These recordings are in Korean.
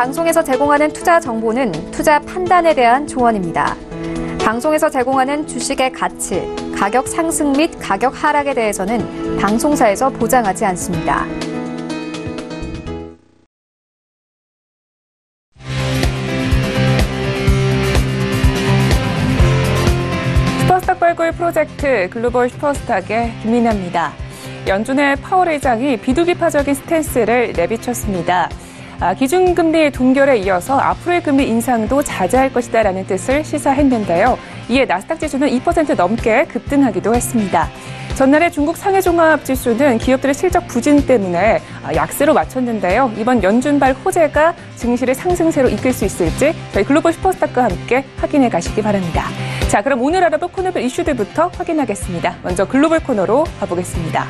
방송에서 제공하는 투자 정보는 투자 판단에 대한 조언입니다. 방송에서 제공하는 주식의 가치, 가격 상승 및 가격 하락에 대해서는 방송사에서 보장하지 않습니다. 슈퍼스탁 발굴 프로젝트 글로벌 슈퍼스탁의 김민아입니다. 연준의 파월 의장이 비둘기파적인 스탠스를 내비쳤습니다. 기준금리 동결에 이어서 앞으로의 금리 인상도 자제할 것이다라는 뜻을 시사했는데요. 이에 나스닥 지수는 2% 넘게 급등하기도 했습니다. 전날의 중국 상해종합지수는 기업들의 실적 부진 때문에 약세로 마쳤는데요. 이번 연준발 호재가 증시를 상승세로 이끌 수 있을지 저희 글로벌 슈퍼스탁과 함께 확인해 가시기 바랍니다. 자, 그럼 오늘 알아볼 코너별 이슈들부터 확인하겠습니다. 먼저 글로벌 코너로 가보겠습니다.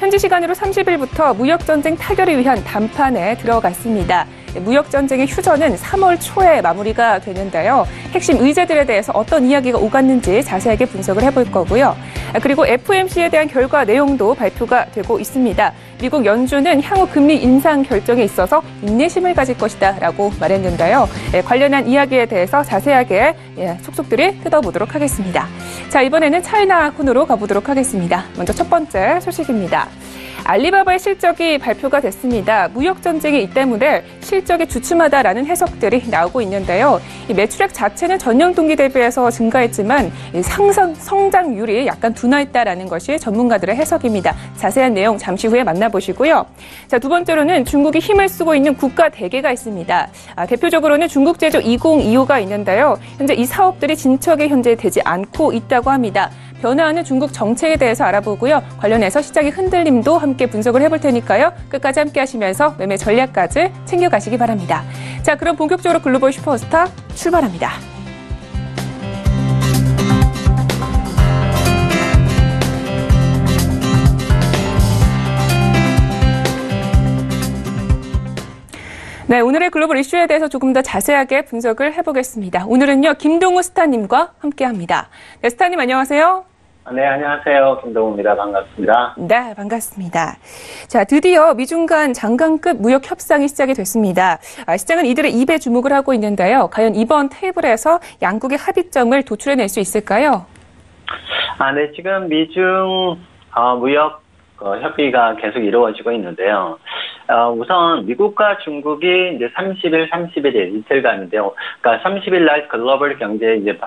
현지 시간으로 30일부터 무역전쟁 타결을 위한談판에 들어갔습니다. 무역전쟁의 휴전은 3월 초에 마무리가 되는데요. 핵심 의제들에 대해서 어떤 이야기가 오갔는지 자세하게 분석을 해볼 거고요. 그리고 FOMC에 대한 결과 내용도 발표가 되고 있습니다. 미국 연준은 향후 금리 인상 결정에 있어서 인내심을 가질 것이다 라고 말했는데요. 관련한 이야기에 대해서 자세하게 속속들이 뜯어보도록 하겠습니다. 자, 이번에는 차이나 코너로 가보도록 하겠습니다. 먼저 첫 번째 소식입니다. 알리바바의 실적이 발표가 됐습니다. 무역전쟁이 이 때문에 실적이 주춤하다라는 해석들이 나오고 있는데요. 이 매출액 자체는 전년 동기 대비해서 증가했지만 성장률이 약간 둔화했다라는 것이 전문가들의 해석입니다. 자세한 내용 잠시 후에 만나보시고요. 자, 두 번째로는 중국이 힘을 쓰고 있는 국가 대개가 있습니다. 대표적으로는 중국 제조 2025가 있는데요. 현재 이 사업들이 진척에 현재 되지 않고 있다고 합니다. 변화하는 중국 정책에 대해서 알아보고요. 관련해서 시장의 흔들림도 함께 분석을 해볼 테니까요. 끝까지 함께 하시면서 매매 전략까지 챙겨가시기 바랍니다. 자, 그럼 본격적으로 글로벌 슈퍼스타 출발합니다. 네, 오늘의 글로벌 이슈에 대해서 조금 더 자세하게 분석을 해보겠습니다. 오늘은요, 김동우 스타님과 함께합니다. 네, 스타님 안녕하세요. 네, 안녕하세요. 김동우입니다. 반갑습니다. 네, 반갑습니다. 자, 드디어 미중 간 장관급 무역 협상이 시작이 됐습니다. 시장은 이들의 입에 주목을 하고 있는데요. 과연 이번 테이블에서 양국의 합의점을 도출해낼 수 있을까요? 네, 지금 미중 무역 협의가 계속 이루어지고 있는데요. 우선 미국과 중국이 이제 30일, 31일 이틀간인데요. 그러니까 30일 날 글로벌 경제에 이제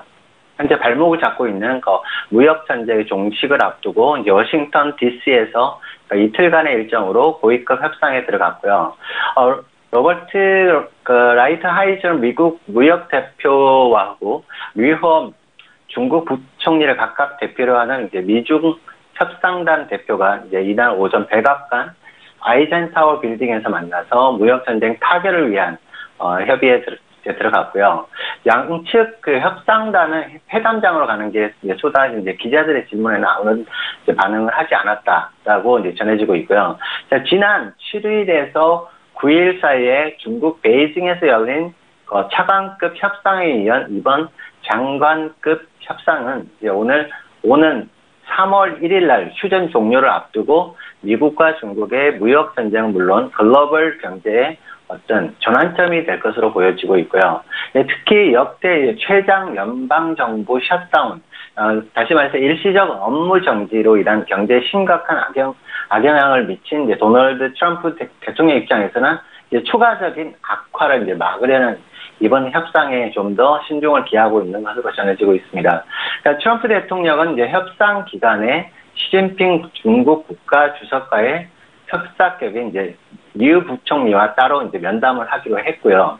현재 발목을 잡고 있는 무역 전쟁의 종식을 앞두고 이제 워싱턴 DC에서 이틀간의 일정으로 고위급 협상에 들어갔고요. 로버트 라이트 하이저 미국 무역 대표하고 류호 중국 부총리를 각각 대표로 하는 이제 미중 협상단 대표가 이제 이날 오전 백악관 아이젠타워 빌딩에서 만나서 무역 전쟁 타결을 위한 협의에 들어갔고요. 양측 협상단은 회담장으로 가는 게 쏟아진 기자들의 질문에는 아무런 반응을 하지 않았다라고 전해지고 있고요. 자, 지난 7일에서 9일 사이에 중국 베이징에서 열린 차관급 협상에 이은 이번 장관급 협상은 오는 3월 1일 날 휴전 종료를 앞두고 미국과 중국의 무역 전쟁은 물론 글로벌 경제의 어떤 전환점이 될 것으로 보여지고 있고요. 특히 역대 최장 연방정부 셧다운, 다시 말해서 일시적 업무 정지로 인한 경제에 심각한 악영향을 미친 도널드 트럼프 대통령 입장에서는 추가적인 악화를 막으려는 이번 협상에 좀 더 신중을 기하고 있는 것으로 전해지고 있습니다. 그러니까 트럼프 대통령은 협상 기간에 시진핑 중국 국가주석과의 협상격인 류 부총리와 따로 면담을 하기로 했고요.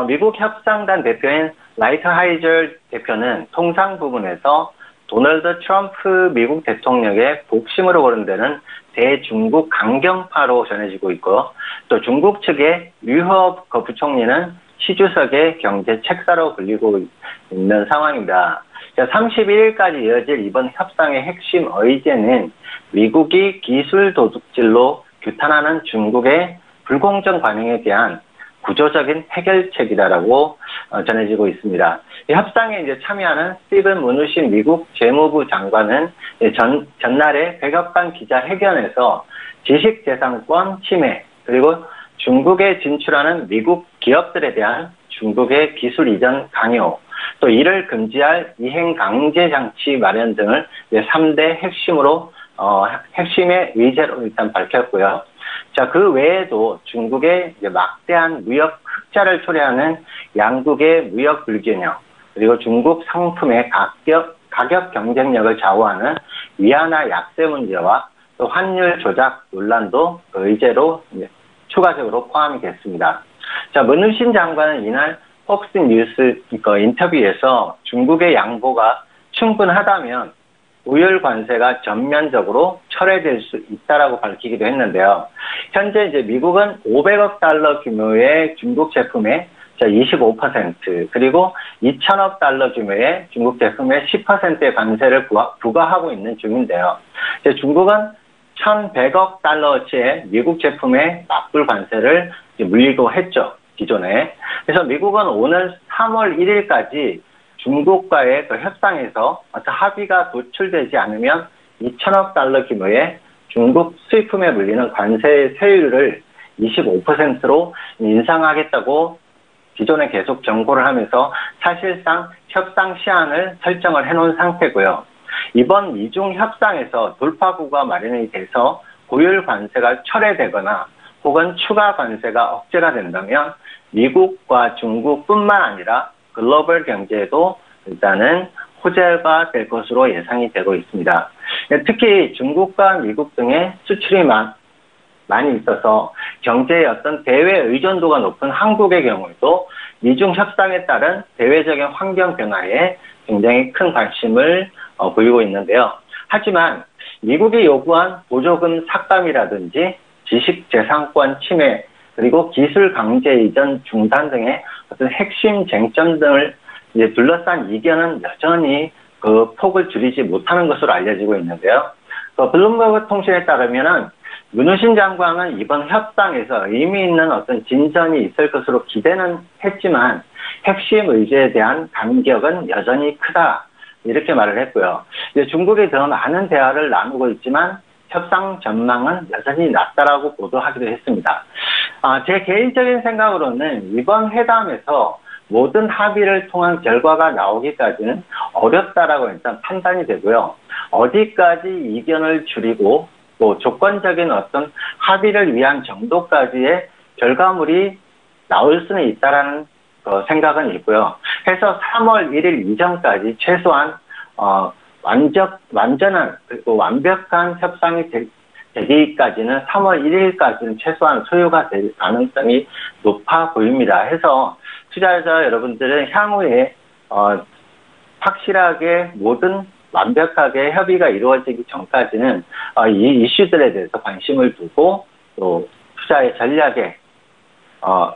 미국 협상단 대표인 라이트 하이저 대표는 통상 부분에서 도널드 트럼프 미국 대통령의 복심으로 거론되는 대중국 강경파로 전해지고 있고, 또 중국 측의 류허 부총리는 시 주석의 경제 책사로 불리고 있는 상황입니다. 31일까지 이어질 이번 협상의 핵심 의제는 미국이 기술 도둑질로 규탄하는 중국의 불공정 반응에 대한 구조적인 해결책이다라고 전해지고 있습니다. 이 협상에 참여하는 스티븐 무누신 미국 재무부 장관은 전날에 백악관 기자회견에서 지식재산권 침해 그리고 중국에 진출하는 미국 기업들에 대한 중국의 기술 이전 강요, 또 이를 금지할 이행 강제 장치 마련 등을 3대 핵심의 의제로 일단 밝혔고요. 자, 그 외에도 중국의 막대한 무역 흑자를 초래하는 양국의 무역 불균형, 그리고 중국 상품의 가격 경쟁력을 좌우하는 위안화 약세 문제와 또 환율 조작 논란도 그 의제로 추가적으로 포함이 됐습니다. 자, 문우신 장관은 이날 폭스뉴스 인터뷰에서 중국의 양보가 충분하다면 우열 관세가 전면적으로 철회될 수 있다라고 밝히기도 했는데요. 현재 이제 미국은 500억 달러 규모의 중국 제품에 25% 그리고 2천억 달러 규모의 중국 제품에 10%의 관세를 부과하고 있는 중인데요. 이제 중국은 1,100억 달러어치의 미국 제품에 맞불 관세를 물리고 했죠, 기존에. 그래서 미국은 오늘 3월 1일까지 중국과의 그 협상에서 어떤 합의가 도출되지 않으면 2천억 달러 규모의 중국 수입품에 물리는 관세 세율을 25%로 인상하겠다고 기존에 계속 경고를 하면서 사실상 협상 시한을 설정을 해놓은 상태고요. 이번 미중 협상에서 돌파구가 마련이 돼서 고율 관세가 철회되거나 혹은 추가 관세가 억제가 된다면 미국과 중국뿐만 아니라 글로벌 경제에도 일단은 호재가 될 것으로 예상이 되고 있습니다. 특히 중국과 미국 등의 수출이 많이 있어서 경제의 어떤 대외 의존도가 높은 한국의 경우에도 미중 협상에 따른 대외적인 환경 변화에 굉장히 큰 관심을 보이고 있는데요. 하지만 미국이 요구한 보조금 삭감이라든지 지식재산권 침해, 그리고 기술 강제 이전 중단 등의 어떤 핵심 쟁점 등을 이제 둘러싼 이견은 여전히 그 폭을 줄이지 못하는 것으로 알려지고 있는데요. 블룸버그 통신에 따르면은 문우신 장관은 이번 협상에서 의미 있는 어떤 진전이 있을 것으로 기대는 했지만 핵심 의제에 대한 간격은 여전히 크다, 이렇게 말을 했고요. 이제 중국이 더 많은 대화를 나누고 있지만 협상 전망은 여전히 낮다라고 보도하기도 했습니다. 제 개인적인 생각으로는 이번 회담에서 모든 합의를 통한 결과가 나오기까지는 어렵다라고 일단 판단이 되고요. 어디까지 이견을 줄이고 또 조건적인 어떤 합의를 위한 정도까지의 결과물이 나올 수는 있다라는 생각은 있고요. 해서 3월 1일 이전까지 최소한 완전한 그리고 완벽한 협상이 되기까지는 3월 1일까지는 최소한 소요가 될 가능성이 높아 보입니다. 해서 투자자 여러분들은 향후에 확실하게 모든 완벽하게 협의가 이루어지기 전까지는 이 이슈들에 대해서 관심을 두고 또 투자의 전략에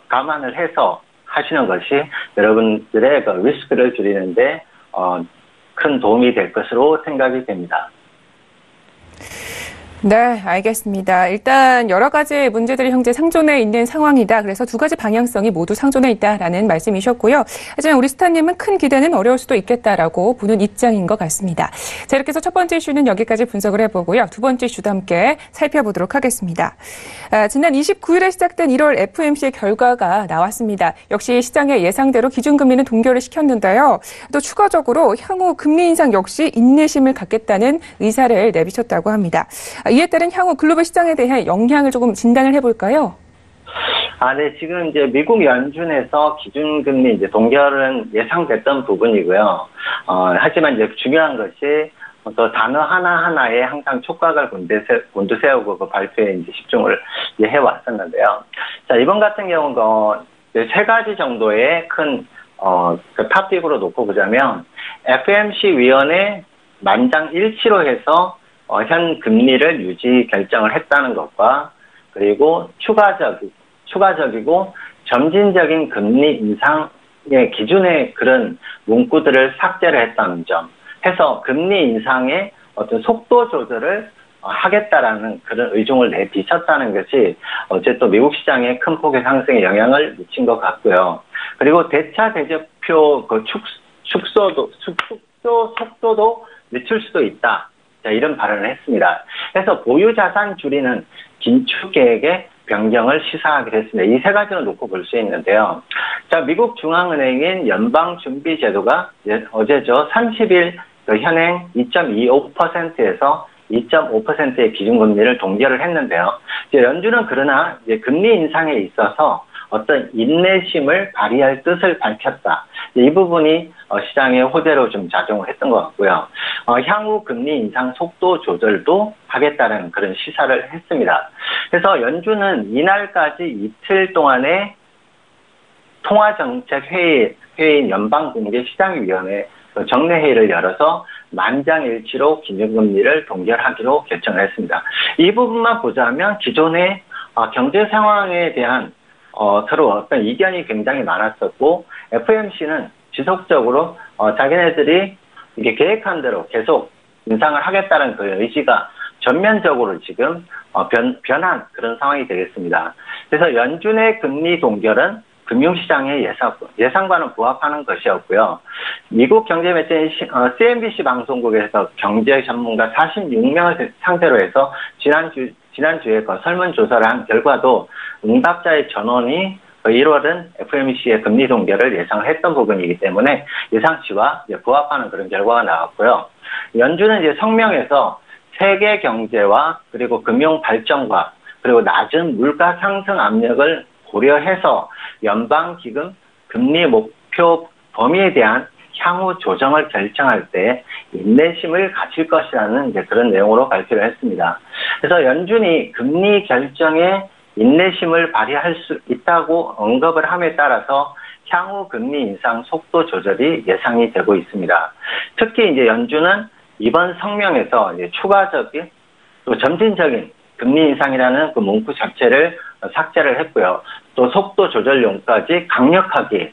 감안을 해서 하시는 것이 여러분들의 그 리스크를 줄이는데 큰 도움이 될 것으로 생각이 됩니다. 네, 알겠습니다. 일단 여러 가지 문제들이 현재 상존해 있는 상황이다. 그래서 두 가지 방향성이 모두 상존해 있다라는 말씀이셨고요. 하지만 우리 스타님은 큰 기대는 어려울 수도 있겠다라고 보는 입장인 것 같습니다. 자, 이렇게 해서 첫 번째 이슈는 여기까지 분석을 해보고요. 두 번째 이슈도 함께 살펴보도록 하겠습니다. 지난 29일에 시작된 1월 FOMC 결과가 나왔습니다. 역시 시장의 예상대로 기준금리는 동결을 시켰는데요. 또 추가적으로 향후 금리 인상 역시 인내심을 갖겠다는 의사를 내비쳤다고 합니다. 이에 따른 향후 글로벌 시장에 대해 영향을 조금 진단을 해볼까요? 네, 지금 이제 미국 연준에서 기준금리 이제 동결은 예상됐던 부분이고요. 하지만 이제 중요한 것이 또 단어 하나하나에 항상 촉각을 곤두세우고 그 발표에 이제 집중을 이제 해왔었는데요. 자, 이번 같은 경우는 세 가지 정도의 큰, 그 탑픽으로 놓고 보자면, FOMC 위원회 만장일치로 해서 현 금리를 유지 결정을 했다는 것과 그리고 추가적이고 점진적인 금리 인상의 기준의 그런 문구들을 삭제를 했다는 점 해서 금리 인상의 어떤 속도 조절을 하겠다라는 그런 의중을 내비쳤다는 것이 어쨌든 미국 시장에 큰 폭의 상승에 영향을 미친 것 같고요. 그리고 대차 대조표 그 축소 속도도 늦출 수도 있다. 자, 이런 발언을 했습니다. 그래서 보유 자산 줄이는 긴축 계획에 변경을 시사하기로 했습니다. 이 세 가지를 놓고 볼 수 있는데요. 자, 미국 중앙은행인 연방준비제도가 어제죠. 30일 현행 2.25%에서 2.5%의 기준금리를 동결을 했는데요. 이제 연준은 그러나 이제 금리 인상에 있어서 어떤 인내심을 발휘할 뜻을 밝혔다. 이 부분이 시장의 호재로 좀 작용을 했던 것 같고요. 향후 금리 인상 속도 조절도 하겠다는 그런 시사를 했습니다. 그래서 연준은 이날까지 이틀 동안의 통화정책 회의인 연방공개시장위원회 정례회의를 열어서 만장일치로 기준금리를 동결하기로 결정을 했습니다. 이 부분만 보자면 기존의 경제 상황에 대한 서로 어떤 이견이 굉장히 많았었고 FOMC는 지속적으로 자기네들이 이게 계획한 대로 계속 인상을 하겠다는 그 의지가 전면적으로 지금 변한 그런 상황이 되겠습니다. 그래서 연준의 금리 동결은 금융시장의 예상과는 부합하는 것이었고요. 미국 경제매체인 CNBC 방송국에서 경제 전문가 46명을 상대로 해서 지난주에 설문조사를 한 결과도 응답자의 전원이 1월은 FOMC의 금리 동결을 예상을 했던 부분이기 때문에 예상치와 부합하는 그런 결과가 나왔고요. 연준은 이제 성명에서 세계 경제와 그리고 금융 발전과 그리고 낮은 물가 상승 압력을 고려해서 연방기금 금리 목표 범위에 대한 향후 조정을 결정할 때 인내심을 가질 것이라는 이제 그런 내용으로 발표를 했습니다. 그래서 연준이 금리 결정에 인내심을 발휘할 수 있다고 언급을 함에 따라서 향후 금리 인상 속도 조절이 예상이 되고 있습니다. 특히 이제 연준은 이번 성명에서 이제 추가적인 또 점진적인 금리 인상이라는 그 문구 자체를 삭제를 했고요. 또 속도 조절용까지 강력하게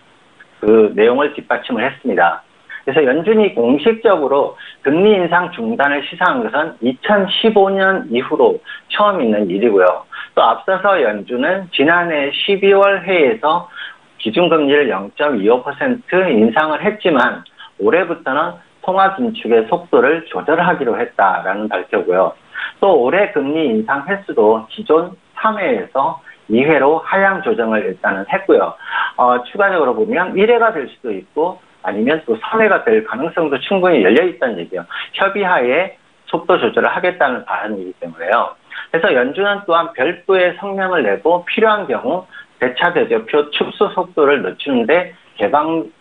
그 내용을 뒷받침을 했습니다. 그래서 연준이 공식적으로 금리 인상 중단을 시사한 것은 2015년 이후로 처음 있는 일이고요. 또 앞서서 연준은 지난해 12월 회의에서 기준금리를 0.25% 인상을 했지만 올해부터는 통화 긴축의 속도를 조절하기로 했다라는 발표고요. 또 올해 금리 인상 횟수도 기존 3회에서 2회로 하향 조정을 일단은 했고요. 추가적으로 보면 1회가 될 수도 있고 아니면 또 3회가 될 가능성도 충분히 열려있다는 얘기예요. 협의하에 속도 조절을 하겠다는 발언이기 때문에요. 그래서 연준은 또한 별도의 성명을 내고 필요한 경우 대차 대조표 축소 속도를 늦추는데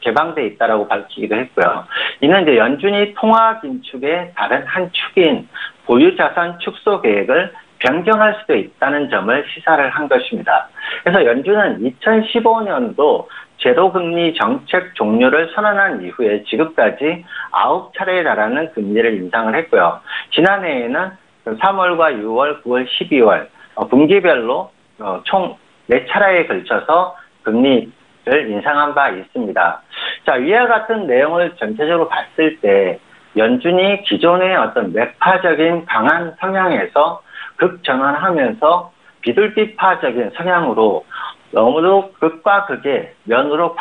개방돼 있다라고 밝히기도 했고요. 이는 이제 연준이 통화 긴축의 다른 한 축인 보유자산 축소 계획을 변경할 수도 있다는 점을 시사를 한 것입니다. 그래서 연준은 2015년도 제로금리 정책 종료를 선언한 이후에 지금까지 9차례에 달하는 금리를 인상을 했고요. 지난해에는 3월과 6월, 9월, 12월 분기별로 총 4차례에 걸쳐서 금리를 인상한 바 있습니다. 자, 위와 같은 내용을 전체적으로 봤을 때 연준이 기존의 어떤 매파적인 강한 성향에서 극전환하면서 비둘기파적인 성향으로 너무도 극과 극의 면으로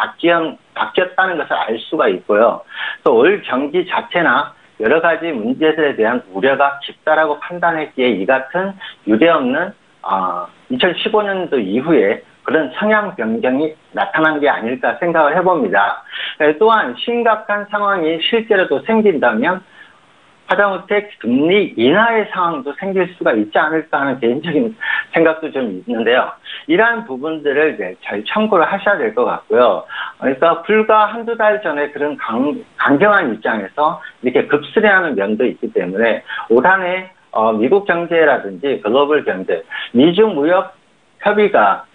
바뀌었다는 것을 알 수가 있고요. 또 올 경기 자체나 여러 가지 문제들에 대한 우려가 깊다라고 판단했기에 이 같은 유례없는 2015년도 이후에 그런 성향 변경이 나타난 게 아닐까 생각을 해봅니다. 또한 심각한 상황이 실제로도 생긴다면 하다못해 금리 인하의 상황도 생길 수가 있지 않을까 하는 개인적인 생각도 좀 있는데요. 이러한 부분들을 잘 참고를 하셔야 될 것 같고요. 그러니까 불과 한두 달 전에 그런 강경한 입장에서 이렇게 급수레하는 면도 있기 때문에 올 한 해 미국 경제라든지 글로벌 경제, 미중 무역 합의가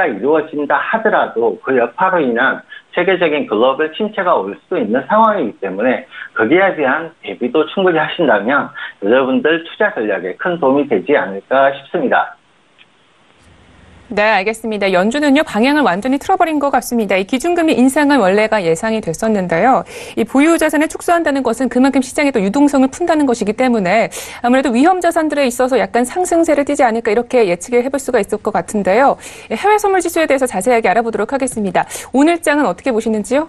이루어진다 하더라도 그 여파로 인한 세계적인 글로벌 침체가 올 수도 있는 상황이기 때문에 거기에 대한 대비도 충분히 하신다면 여러분들 투자 전략에 큰 도움이 되지 않을까 싶습니다. 네, 알겠습니다. 연준은요, 방향을 완전히 틀어버린 것 같습니다. 이 기준금리 인상은 원래가 예상이 됐었는데요. 이 보유 자산을 축소한다는 것은 그만큼 시장에 또 유동성을 푼다는 것이기 때문에 아무래도 위험 자산들에 있어서 약간 상승세를 띠지 않을까 이렇게 예측을 해볼 수가 있을 것 같은데요. 해외 선물 지수에 대해서 자세하게 알아보도록 하겠습니다. 오늘 장은 어떻게 보시는지요?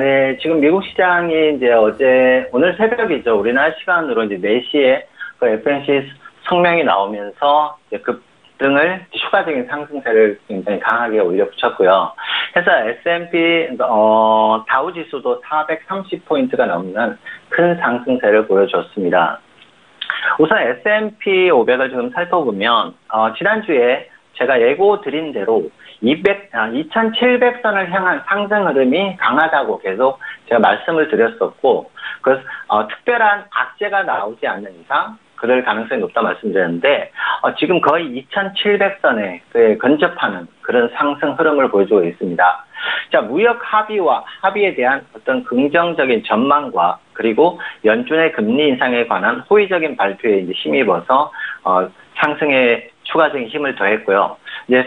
네. 지금 미국 시장이 이제 오늘 새벽이죠. 우리나라 시간으로 이제 4시에 그 FOMC 성명이 나오면서 등을 추가적인 상승세를 굉장히 강하게 올려붙였고요. 그래서 S&P 다우지수도 430포인트가 넘는 큰 상승세를 보여줬습니다. 우선 S&P 500을 좀 살펴보면 지난주에 제가 예고 드린 대로 2700선을 향한 상승 흐름이 강하다고 계속 제가 말씀을 드렸었고, 그래서 특별한 악재가 나오지 않는 이상 그럴 가능성이 높다 말씀드렸는데, 지금 거의 2700선에 근접하는 그런 상승 흐름을 보여주고 있습니다. 자, 무역 합의에 대한 어떤 긍정적인 전망과 그리고 연준의 금리 인상에 관한 호의적인 발표에 이제 힘입어서 상승에 추가적인 힘을 더했고요. 이제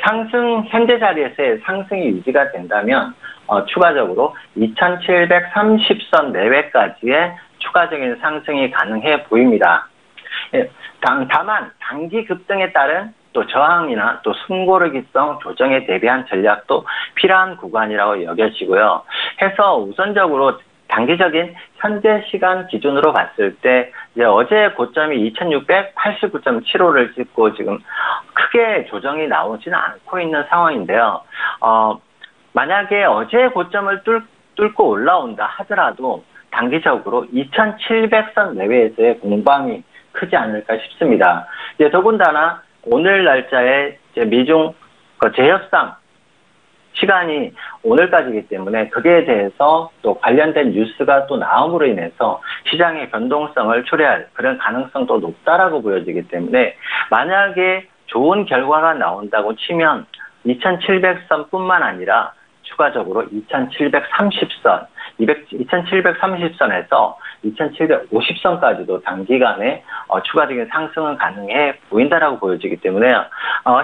현재 자리에서의 상승이 유지가 된다면 추가적으로 2730선 내외까지의 추가적인 상승이 가능해 보입니다. 다만 단기 급등에 따른 또 저항이나 또 숨고르기성 조정에 대비한 전략도 필요한 구간이라고 여겨지고요. 해서 우선적으로 단기적인 현재 시간 기준으로 봤을 때 이제 어제 고점이 2689.75를 찍고 지금 크게 조정이 나오지는 않고 있는 상황인데요. 만약에 어제 고점을 뚫고 올라온다 하더라도 단기적으로 2700선 내외에서의 공방이 크지 않을까 싶습니다. 이제 더군다나 오늘 날짜에 이제 미중 재협상 시간이 오늘까지이기 때문에 거기에 대해서 또 관련된 뉴스가 또 나옴으로 인해서 시장의 변동성을 초래할 그런 가능성도 높다라고 보여지기 때문에 만약에 좋은 결과가 나온다고 치면 2700선뿐만 아니라 추가적으로 2730선, 2730선에서 2750선까지도 단기간에 추가적인 상승은 가능해 보인다라고 보여지기 때문에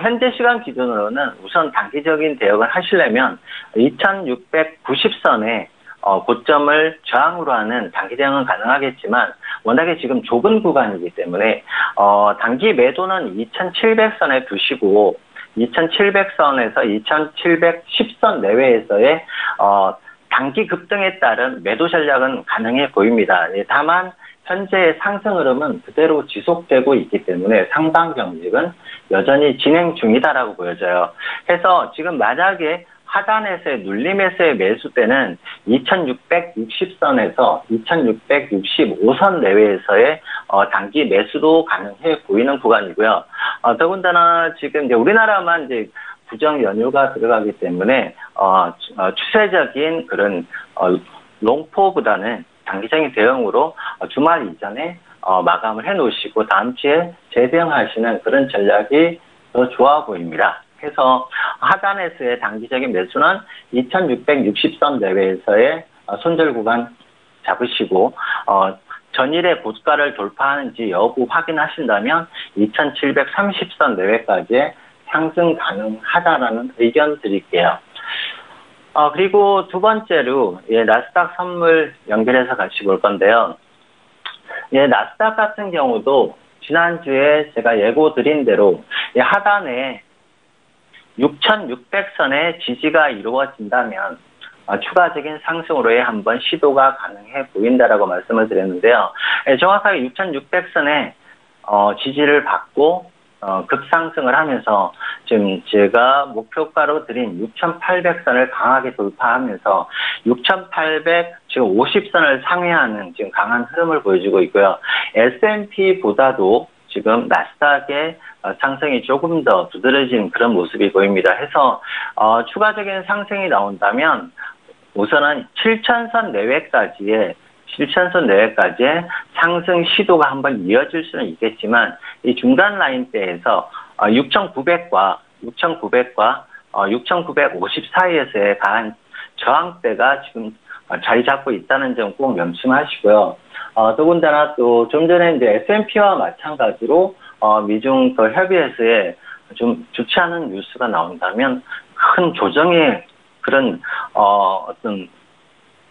현재 시간 기준으로는 우선 단기적인 대응을 하시려면 2690선에 고점을 저항으로 하는 단기 대응은 가능하겠지만 워낙에 지금 좁은 구간이기 때문에 단기 매도는 2700선에 두시고 2700선에서 2710선 내외에서의 단기 급등에 따른 매도 전략은 가능해 보입니다. 다만 현재의 상승 흐름은 그대로 지속되고 있기 때문에 상방 경직은 여전히 진행 중이다라고 보여져요. 해서 지금 만약에 하단에서의 눌림에서의 매수대는 2660선에서 2665선 내외에서의 단기 매수도 가능해 보이는 구간이고요. 더군다나 지금 이제 우리나라만 이제 부정 연휴가 들어가기 때문에 추세적인 그런 롱포보다는 단기적인 대응으로 주말 이전에 마감을 해놓으시고 다음 주에 재대응하시는 그런 전략이 더 좋아 보입니다. 해서 하단에서의 단기적인 매수는 2660선 내외에서의 손절 구간 잡으시고 전일의 고가를 돌파하는지 여부 확인하신다면 2730선 내외까지의 상승 가능하다라는 의견 드릴게요. 그리고 두 번째로 나스닥 선물 연결해서 같이 볼 건데요. 나스닥 같은 경우도 지난주에 제가 예고 드린 대로 하단에 6600선의 지지가 이루어진다면 추가적인 상승으로의 한번 시도가 가능해 보인다라고 말씀을 드렸는데요. 정확하게 6600선의 지지를 받고 급상승을 하면서 지금 제가 목표가로 드린 6800선을 강하게 돌파하면서 6800 지금 50선을 상회하는 지금 강한 흐름을 보여주고 있고요. S&P보다도 지금 나스닥의 상승이 조금 더 두드러진 그런 모습이 보입니다. 해서 추가적인 상승이 나온다면 우선은 7000선 내외까지의 상승 시도가 한번 이어질 수는 있겠지만 이 중간 라인대에서 6,900과 6,950 사이에서의 강한 저항대가 지금 자리 잡고 있다는 점 꼭 명심하시고요. 더군다나 또 좀 전에 이제 S&P와 마찬가지로 미중 협의회에서의 좀 좋지 않은 뉴스가 나온다면 큰 조정의 그런 어떤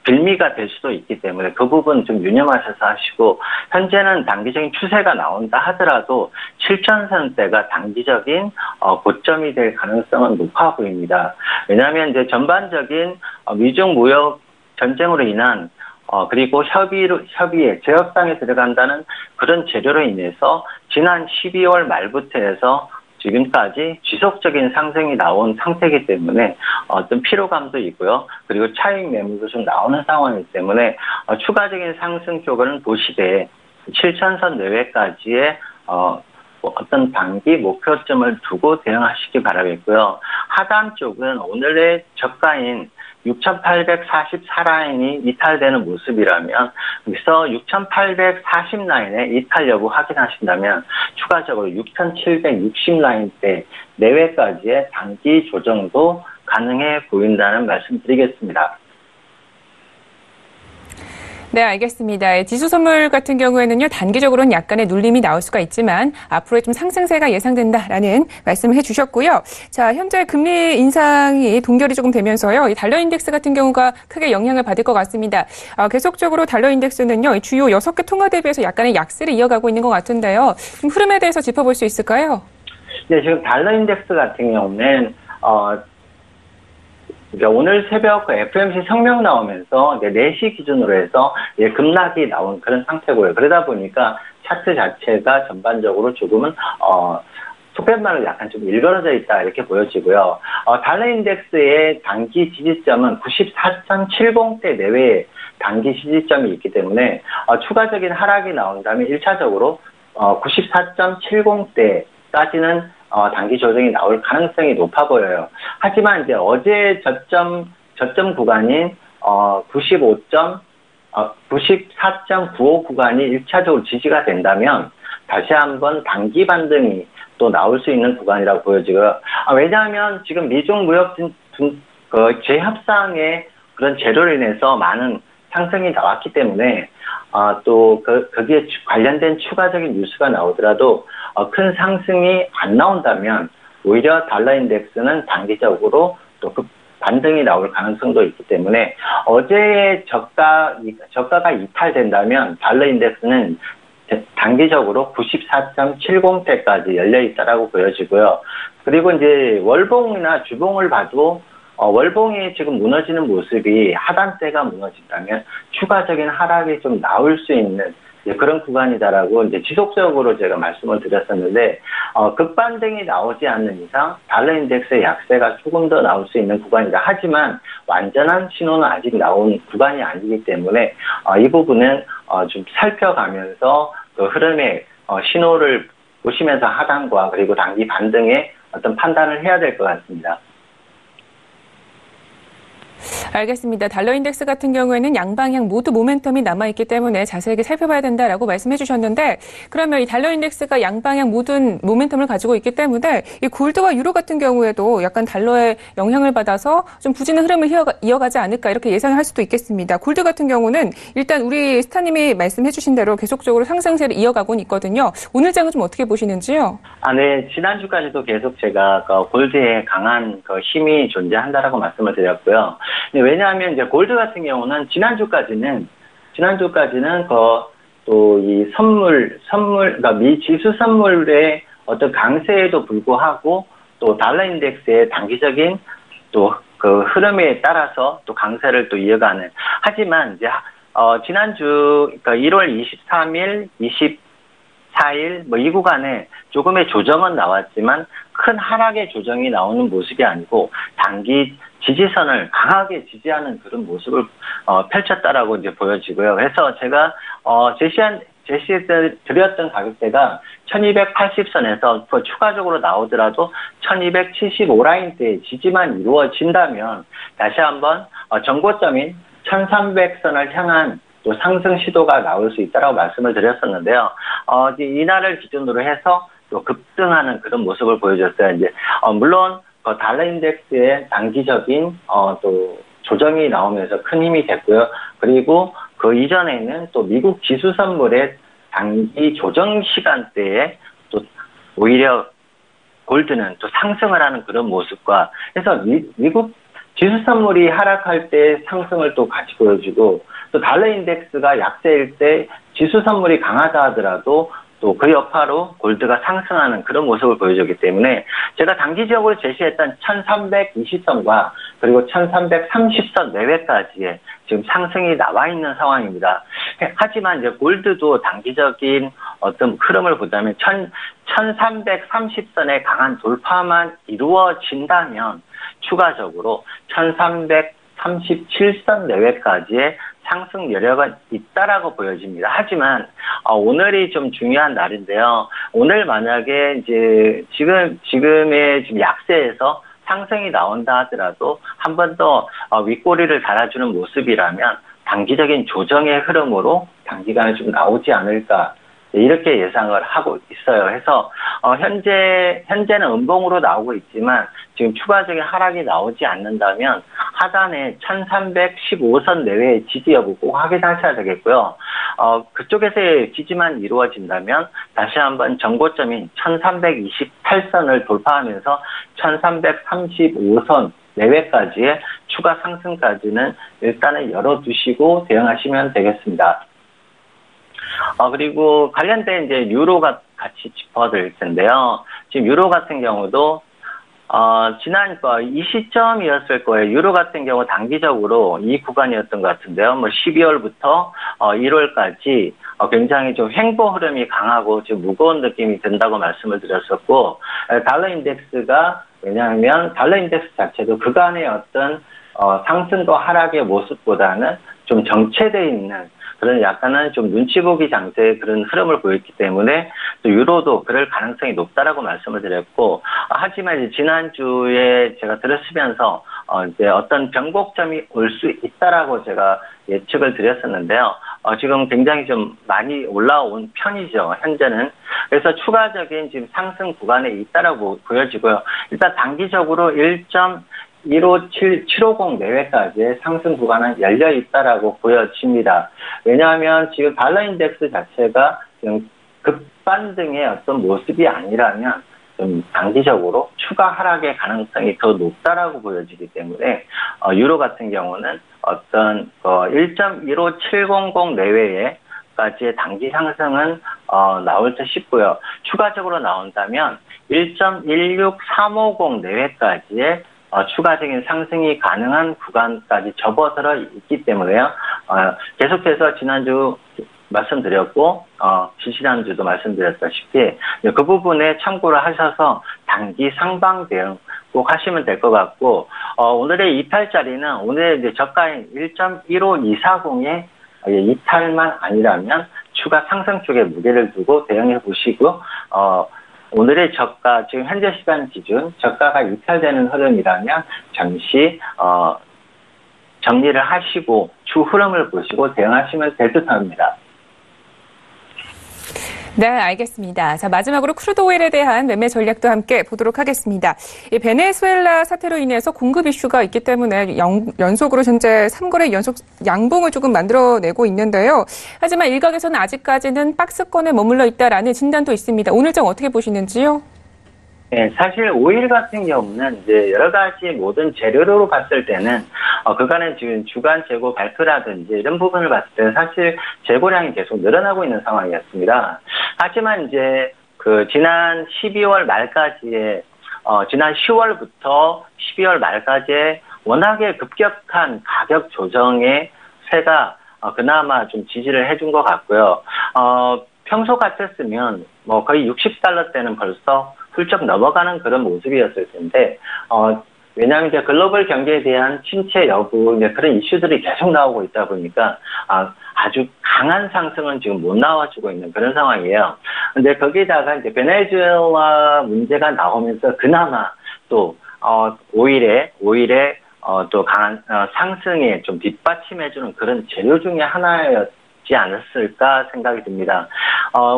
빌미가 될 수도 있기 때문에 그 부분 좀 유념하셔서 하시고, 현재는 단기적인 추세가 나온다 하더라도 7,000선대가 단기적인 고점이 될 가능성은 높아 보입니다. 왜냐하면 이제 전반적인 미중 무역 전쟁으로 인한 그리고 협의에 재협상에 들어간다는 그런 재료로 인해서 지난 12월 말부터 해서 지금까지 지속적인 상승이 나온 상태이기 때문에 어떤 피로감도 있고요. 그리고 차익 매물도 좀 나오는 상황이기 때문에 추가적인 상승 쪽은 보시되 7,000선 내외까지의 어떤 단기 목표점을 두고 대응하시기 바라겠고요. 하단 쪽은 오늘의 저가인 6,844라인이 이탈되는 모습이라면 여기서 6,840라인의 이탈 여부 확인하신다면 추가적으로 6,760라인대 내외까지의 단기 조정도 가능해 보인다는 말씀 드리겠습니다. 네, 알겠습니다. 지수 선물 같은 경우에는요, 단기적으로는 약간의 눌림이 나올 수가 있지만 앞으로의 좀 상승세가 예상된다라는 말씀을 해주셨고요. 자, 현재 금리 인상이 동결이 조금 되면서요, 이 달러 인덱스 같은 경우가 크게 영향을 받을 것 같습니다. 계속적으로 달러 인덱스는요, 주요 6개 통화 대비해서 약간의 약세를 이어가고 있는 것 같은데요. 좀 흐름에 대해서 짚어볼 수 있을까요? 네, 지금 달러 인덱스 같은 경우는 오늘 새벽 FOMC 성명 나오면서 4시 기준으로 해서 급락이 나온 그런 상태고요. 그러다 보니까 차트 자체가 전반적으로 조금은 속된말로 약간 좀 일그러져 있다 이렇게 보여지고요. 달러 인덱스의 단기 지지점은 94.70대 내외의 단기 지지점이 있기 때문에 추가적인 하락이 나온다면 1차적으로 94.70대까지는 단기 조정이 나올 가능성이 높아 보여요. 하지만 이제 어제 저점 구간인 94.95 구간이 1차적으로 지지가 된다면 다시 한번 단기 반등이 또 나올 수 있는 구간이라고 보여지고요. 왜냐하면 지금 미중 무역 재협상의 그런 재료로 인해서 많은 상승이 나왔기 때문에 또 거기에 관련된 추가적인 뉴스가 나오더라도 큰 상승이 안 나온다면 오히려 달러 인덱스는 단기적으로 또 반등이 나올 가능성도 있기 때문에 어제의 저가가 이탈된다면 달러 인덱스는 단기적으로 94.70대까지 열려 있다라고 보여지고요. 그리고 이제 월봉이나 주봉을 봐도 월봉이 지금 무너지는 모습이 하단대가 무너진다면 추가적인 하락이 좀 나올 수 있는 그런 구간이다라고 이제 지속적으로 제가 말씀을 드렸었는데 급반등이 나오지 않는 이상 달러 인덱스의 약세가 조금 더 나올 수 있는 구간이다. 하지만 완전한 신호는 아직 나온 구간이 아니기 때문에 이 부분은 좀 살펴가면서 그 흐름의 신호를 보시면서 하단과 그리고 단기 반등의 어떤 판단을 해야 될 것 같습니다. 알겠습니다. 달러 인덱스 같은 경우에는 양방향 모두 모멘텀이 남아있기 때문에 자세하게 살펴봐야 된다라고 말씀해 주셨는데 그러면 이 달러 인덱스가 양방향 모든 모멘텀을 가지고 있기 때문에 이 골드와 유로 같은 경우에도 약간 달러의 영향을 받아서 좀 부진한 흐름을 이어가지 않을까 이렇게 예상할 수도 있겠습니다. 골드 같은 경우는 일단 우리 스타님이 말씀해 주신 대로 계속적으로 상승세를 이어가고는 있거든요. 오늘 장은 좀 어떻게 보시는지요? 네. 지난주까지도 계속 제가 골드에 강한 힘이 존재한다라고 말씀을 드렸고요. 왜냐하면 이제 골드 같은 경우는 지난주까지는 또 이 그러니까 미 지수 선물의 어떤 강세에도 불구하고 또 달러 인덱스의 단기적인 또 그 흐름에 따라서 또 강세를 또 이어가는. 하지만 이제 지난주 그러니까 1월 23일, 24일 이 구간에 조금의 조정은 나왔지만 큰 하락의 조정이 나오는 모습이 아니고 단기 지지선을 강하게 지지하는 그런 모습을 펼쳤다라고 이제 보여지고요. 그래서 제가 제시드렸던 가격대가 1280선에서 추가적으로 나오더라도 1275라인대의 지지만 이루어진다면 다시 한번 정고점인 1300선을 향한 또 상승 시도가 나올 수 있다라고 말씀을 드렸었는데요. 이날을 기준으로 해서 또 급등하는 그런 모습을 보여줬어요. 이제 물론 달러 인덱스의 단기적인 또 조정이 나오면서 큰 힘이 됐고요. 그리고 그 이전에는 또 미국 지수 선물의 단기 조정 시간대에 또 오히려 골드는 또 상승을 하는 그런 모습과 해서 미국 지수 선물이 하락할 때 상승을 또 같이 보여주고 또 달러 인덱스가 약세일 때 지수 선물이 강하다 하더라도 또 그 여파로 골드가 상승하는 그런 모습을 보여줬기 때문에 제가 단기적으로 제시했던 1320선과 그리고 1330선 내외까지의 지금 상승이 나와 있는 상황입니다. 하지만 이제 골드도 단기적인 어떤 흐름을 보자면 1330선의 강한 돌파만 이루어진다면 추가적으로 1337선 내외까지의 상승 여력은 있다라고 보여집니다. 하지만 오늘이 좀 중요한 날인데요. 오늘 만약에 이제 지금의 지금 약세에서 상승이 나온다 하더라도 한 번 더 윗꼬리를 달아주는 모습이라면 단기적인 조정의 흐름으로 단기간에 좀 나오지 않을까 이렇게 예상을 하고 있어요. 해서 현재는 음봉으로 나오고 있지만 지금 추가적인 하락이 나오지 않는다면 하단에 1315선 내외의 지지 여부 꼭 확인하셔야 되겠고요. 그쪽에서의 지지만 이루어진다면 다시 한번 정고점인 1328선을 돌파하면서 1335선 내외까지의 추가 상승까지는 일단은 열어두시고 대응하시면 되겠습니다. 그리고 관련된 이제 유로가 같이 짚어드릴 텐데요. 지금 유로 같은 경우도 지난 이 시점이었을 거예요. 유로 같은 경우 단기적으로 이 구간이었던 것 같은데요. 12월부터 1월까지 굉장히 좀 횡보 흐름이 강하고 좀 무거운 느낌이 든다고 말씀을 드렸었고, 달러 인덱스가 왜냐하면 달러 인덱스 자체도 그간의 어떤 상승과 하락의 모습보다는 좀 정체되어 있는 그런 약간은 좀 눈치 보기 장세의 그런 흐름을 보였기 때문에 또 유로도 그럴 가능성이 높다라고 말씀을 드렸고, 하지만 이제 지난주에 제가 들으시면서 이제 어떤 변곡점이 올 수 있다라고 제가 예측을 드렸었는데요. 지금 굉장히 좀 많이 올라온 편이죠, 현재는. 그래서 추가적인 지금 상승 구간에 있다라고 보여지고요. 일단 단기적으로 1.157750 내외까지의 상승 구간은 열려 있다라고 보여집니다. 왜냐하면 지금 달러 인덱스 자체가 지금 급반등의 어떤 모습이 아니라면 좀 단기적으로 추가 하락의 가능성이 더 높다라고 보여지기 때문에 유로 같은 경우는 어떤 1.15700 내외에까지의 단기 상승은 나올 듯 싶고요. 추가적으로 나온다면 1.16350 내외까지의 추가적인 상승이 가능한 구간까지 접어들어 있기 때문에요. 계속해서 지난주 말씀드렸고, 지지난주도 말씀드렸다시피, 그 부분에 참고를 하셔서 단기 상방 대응 꼭 하시면 될 것 같고, 오늘의 이탈자리는 오늘의 이제 저가인 1.15240의 이탈만 아니라면 추가 상승 쪽에 무게를 두고 대응해 보시고, 오늘의 저가, 지금 현재 시간 기준 저가가 이탈되는 흐름이라면 잠시 정리를 하시고 추 흐름을 보시고 대응하시면 될 듯합니다. 네, 알겠습니다. 자, 마지막으로 크루드 오일에 대한 매매 전략도 함께 보도록 하겠습니다. 이 베네수엘라 사태로 인해서 공급 이슈가 있기 때문에 연속으로 현재 3거래 연속 양봉을 조금 만들어내고 있는데요. 하지만 일각에서는 아직까지는 박스권에 머물러 있다라는 진단도 있습니다. 오늘 장 어떻게 보시는지요? 네, 사실 오일 같은 경우는 이제 여러 가지 모든 재료로 봤을 때는 그간의 지금 주간 재고 발표라든지 이런 부분을 봤을 때는 사실 재고량이 계속 늘어나고 있는 상황이었습니다. 하지만 이제 지난 12월 말까지의 지난 10월부터 12월 말까지의 워낙에 급격한 가격 조정의 세가 그나마 좀 지지를 해준 것 같고요. 평소 같았으면 거의 $60대는 벌써 훌쩍 넘어가는 그런 모습이었을 텐데, 왜냐하면 이제 글로벌 경제에 대한 침체 여부, 그런 이슈들이 계속 나오고 있다 보니까, 아주 강한 상승은 지금 못 나와주고 있는 그런 상황이에요. 근데 거기다가 이제 베네수엘라 문제가 나오면서 그나마 또, 오일에 또 강한 상승에 좀 뒷받침해주는 그런 재료 중에 하나였지 않았을까 생각이 듭니다.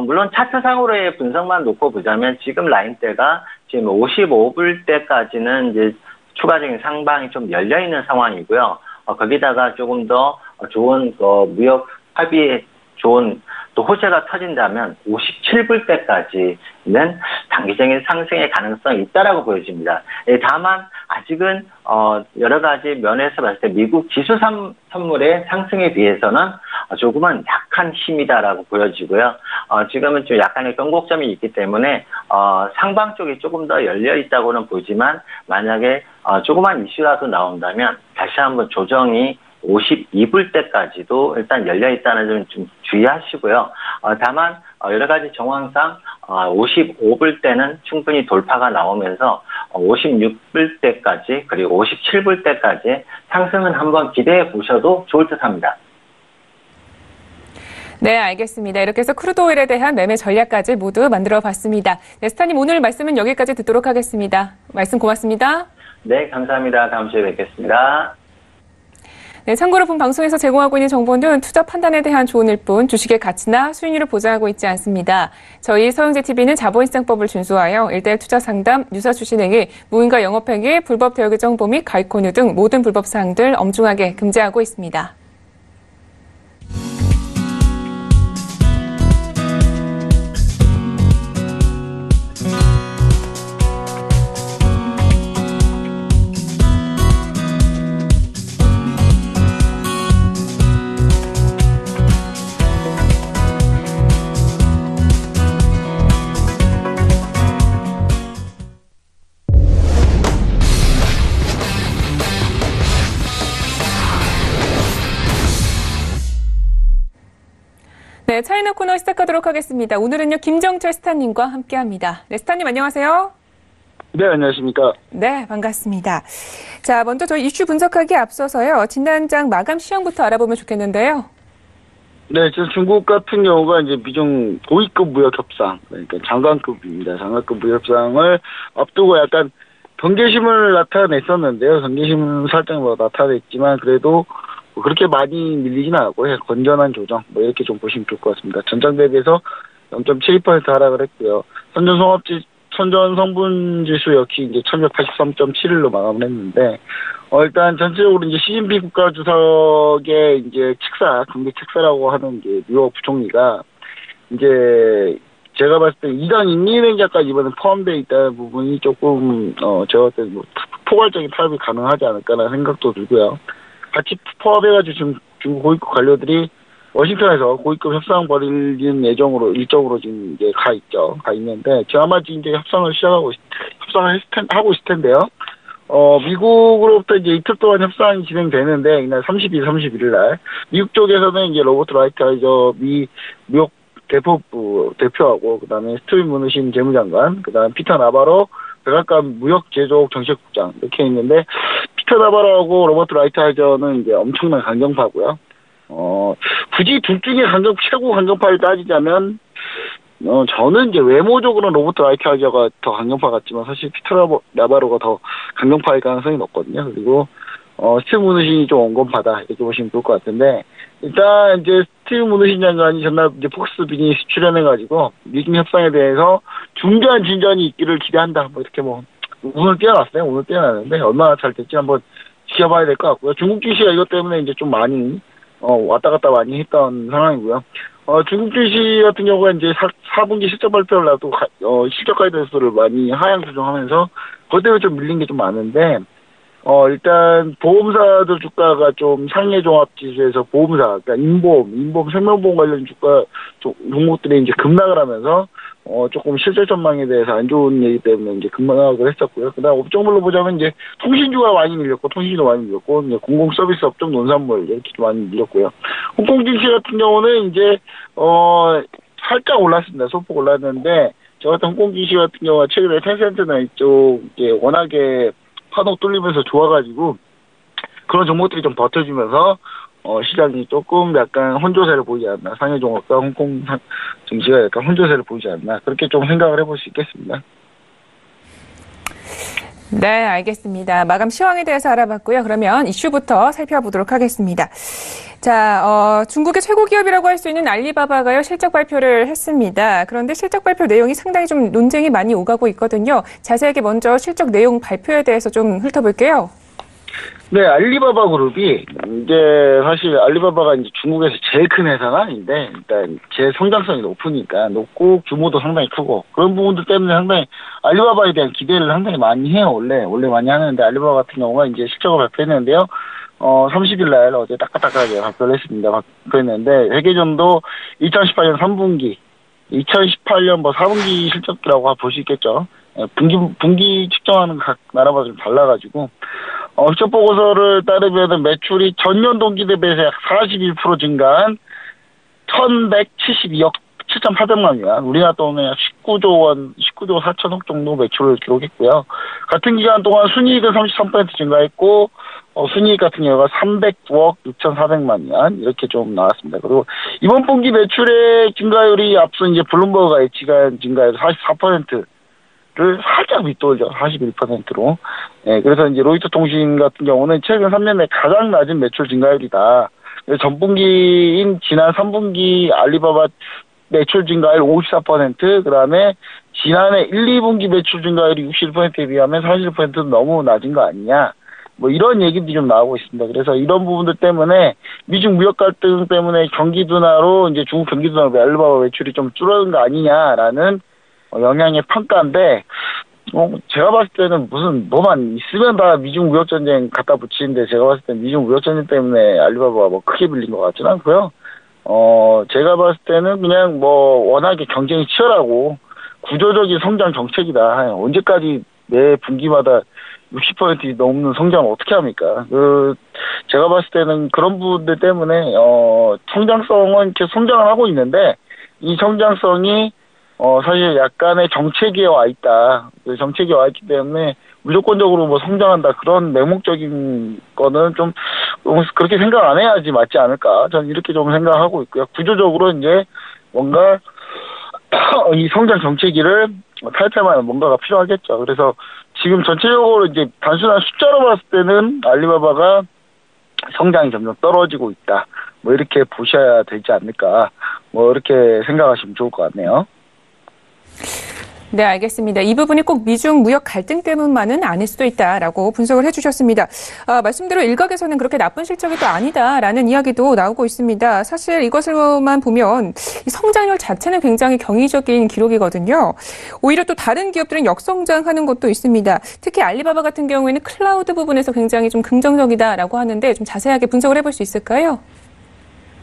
물론 차트상으로의 분석만 놓고 보자면 지금 라인대가 지금 55불대까지는 이제 추가적인 상방이 좀 열려 있는 상황이고요. 거기다가 조금 더 좋은 무역 합의 좋은 또 호재가 터진다면 57불대까지는 단기적인 상승의 가능성이 있다라고 보여집니다. 다만 아직은 여러 가지 면에서 봤을 때 미국 지수 선물의 상승에 비해서는 조금은 약한 힘이다라고 보여지고요. 지금은 좀 약간의 변곡점이 있기 때문에 상방 쪽이 조금 더 열려 있다고는 보지만 만약에 조그만 이슈라도 나온다면 다시 한번 조정이 52불대까지도 일단 열려있다는 점 좀 주의하시고요. 다만 여러 가지 정황상 55불대는 충분히 돌파가 나오면서 56불대까지 그리고 57불대까지 상승은 한번 기대해 보셔도 좋을 듯합니다. 네, 알겠습니다. 이렇게 해서 크루드 오일에 대한 매매 전략까지 모두 만들어 봤습니다. 네, 스타님 오늘 말씀은 여기까지 듣도록 하겠습니다. 말씀 고맙습니다. 네, 감사합니다. 다음 주에 뵙겠습니다. 네, 참고로 본 방송에서 제공하고 있는 정보는 투자 판단에 대한 조언일 뿐 주식의 가치나 수익률을 보장하고 있지 않습니다. 저희 서영재TV는 자본시장법을 준수하여 1:1 투자 상담, 유사 추진행위, 무인가 영업행위, 불법 대여 정보 및 가입 권유 등 모든 불법 사항들 엄중하게 금지하고 있습니다. 네, 차이나 코너 시작하도록 하겠습니다. 오늘은요, 김정철 스타님과 함께합니다. 네, 스타님 안녕하세요. 네, 안녕하십니까. 네, 반갑습니다. 자, 먼저 저희 이슈 분석하기에 앞서서요, 진단장 마감 시황부터 알아보면 좋겠는데요. 네, 지금 중국 같은 경우가 이제 미중 고위급 무역 협상, 그러니까 장관급입니다. 장관급 무역 협상을 앞두고 약간 경계심을 나타냈었는데요. 경계심은 살짝 나타냈지만 그래도 그렇게 많이 밀리진 않았고 건전한 조정 이렇게 좀 보시면 좋을 것 같습니다. 전장 대비해서 0.72% 하락을 했고요. 선전 성분 지수 역시 이제 1183.71로 마감을 했는데 일단 전체적으로 이제 시진핑 국가주석의 이제 경제 책사라고 하는 게 뉴욕 부총리가 이제 제가 봤을 때 2강 인민행자까지 이번에 포함되어 있다는 부분이 조금 제가 봤을 때 포괄적인 타협이 가능하지 않을까라는 생각도 들고요. 같이 포함해가지고 지금 중국 고위급 관료들이 워싱턴에서 고위급 협상 벌이는 일정으로 지금 이제 가 있는데, 지금 아마 이제 협상을 하고 있을 텐데요. 미국으로부터 이제 이틀 동안 협상이 진행되는데, 이날 31일 날, 미국 쪽에서는 이제 로버트 라이트하이저 뉴욕 대표하고, 그 다음에 스티브 무누신 재무장관, 그 다음에 피터 나바로 백악관 무역제조업 정책국장 이렇게 있는데, 피터 나바로하고 로버트 라이트하이저는 이제 엄청난 강경파고요. 굳이 둘 중에 최고 강경파를 따지자면, 저는 이제 외모적으로는 로버트 라이트하이저가 더 강경파 같지만 사실 피터 나바로가 더 강경파일 가능성이 높거든요. 그리고 스티브 무누신이 좀 온건파다 이렇게 보시면 좋을 것 같은데, 일단 이제 스티브 무누신 장관이 전날 이제 폭스 비즈니스 출연해가지고 미중 협상에 대해서 중대한 진전이 있기를 기대한다. 이렇게 오늘 뛰어났는데 얼마나 잘 될지 한번 지켜봐야 될 것 같고요. 중국 증시가 이것 때문에 이제 좀 많이 왔다 갔다 많이 했던 상황이고요. 중국 증시 같은 경우가 이제 4분기 실적 발표를 놔도 실적 가이던스를 많이 하향 조정하면서 그것 때문에 좀 밀린 게 좀 많은데, 일단 보험사들 주가가 좀 상해 종합 지수에서 보험사, 그러니까 인보험, 생명보험 관련 주가 종목들이 이제 급락을 하면서 조금 실적 전망에 대해서 안 좋은 얘기 때문에 이제 급락을 했었고요. 그다음 업종별로 보자면 이제 통신주가 많이 밀렸고, 통신도 많이 밀렸고, 이제 공공 서비스 업종, 농산물 이렇게 많이 밀렸고요. 홍콩 증시 같은 경우는 이제 살짝 올랐습니다. 소폭 올랐는데, 저 같은 홍콩 증시 같은 경우가 최근에 텐센트나 이쪽 이제 워낙에 파동 뚫리면서 좋아가지고 그런 종목들이 좀 버텨주면서 시장이 조금 약간 혼조세를 보이지 않나, 상해 종합과 홍콩 증시가 약간 혼조세를 보이지 않나, 그렇게 좀 생각을 해볼 수 있겠습니다. 네, 알겠습니다. 마감 시황에 대해서 알아봤고요. 그러면 이슈부터 살펴보도록 하겠습니다. 자, 중국의 최고 기업이라고 할 수 있는 알리바바가요, 실적 발표를 했습니다. 그런데 실적 발표 내용이 상당히 좀 논쟁이 많이 오가고 있거든요. 자세하게 먼저 실적 내용 발표에 대해서 좀 훑어볼게요. 네, 알리바바 그룹이 이제 사실 알리바바가 이제 중국에서 제일 큰 회사는 아닌데 일단 제 성장성이 높고 규모도 상당히 크고 그런 부분들 때문에 상당히 알리바바에 대한 기대를 상당히 많이 해요. 원래 많이 하는데 알리바바 같은 경우가 이제 실적을 발표했는데요. 30일 날 어제 따끈따끈하게 발표를 했습니다. 발표했는데 회계전도 2018년 3분기, 2018년 4분기 실적이라고 볼 수 있겠죠. 분기 측정하는 각 나라마다 좀 달라가지고 실적 보고서를 따르면 매출이 전년 동기 대비해서 약 41% 증가한 1,172억 7,800만 위안, 우리나라 돈은 약 19조 4천억 정도 매출을 기록했고요. 같은 기간 동안 순이익은 33% 증가했고 순이익 같은 경우가 309억 6,400만 위안 이렇게 좀 나왔습니다. 그리고 이번 분기 매출의 증가율이 앞서 이제 블룸버그가 예측한 증가율 44%를 살짝 밑돌죠. 41%로. 예, 그래서 이제 로이터 통신 같은 경우는 최근 3년 내 가장 낮은 매출 증가율이다. 전분기인 지난 3분기 알리바바 매출 증가율 54%, 그 다음에 지난해 1, 2분기 매출 증가율이 61%에 비하면 41%는 너무 낮은 거 아니냐. 이런 얘기들이 좀 나오고 있습니다. 그래서 이런 부분들 때문에 미중 무역 갈등 때문에 경기 둔화로 이제 중국 경기 둔화로 알리바바 매출이 좀 줄어든 거 아니냐라는 영향의 평가인데, 제가 봤을 때는 무슨 뭐만 있으면 다 미중 무역 전쟁 갖다 붙이는데 제가 봤을 때 미중 무역 전쟁 때문에 알리바바가 크게 밀린 것 같지는 않고요. 제가 봤을 때는 그냥 워낙에 경쟁이 치열하고 구조적인 성장 정책이다. 언제까지 매 분기마다 60% 넘는 성장을 어떻게 합니까? 제가 봤을 때는 그런 부분들 때문에, 성장성은 계속 성장을 하고 있는데, 이 성장성이, 사실 약간의 정체기에 와 있다. 정체기에 와 있기 때문에 무조건적으로 성장한다. 그런 맹목적인 거는 좀 그렇게 생각 안 해야지 맞지 않을까. 저는 이렇게 좀 생각하고 있고요. 구조적으로 이제 뭔가 이 성장 정체기를 탈퇴할 만한 뭔가가 필요하겠죠. 그래서 지금 전체적으로 이제 단순한 숫자로 봤을 때는 알리바바가 성장이 점점 떨어지고 있다. 이렇게 보셔야 되지 않을까. 이렇게 생각하시면 좋을 것 같네요. 네, 알겠습니다. 이 부분이 꼭 미중 무역 갈등 때문만은 아닐 수도 있다라고 분석을 해주셨습니다. 말씀대로 일각에서는 그렇게 나쁜 실적이 또 아니다라는 이야기도 나오고 있습니다. 사실 이것을만 보면 이 성장률 자체는 굉장히 경이적인 기록이거든요. 오히려 또 다른 기업들은 역성장하는 것도 있습니다. 특히 알리바바 같은 경우에는 클라우드 부분에서 굉장히 좀 긍정적이다라고 하는데 좀 자세하게 분석을 해볼 수 있을까요?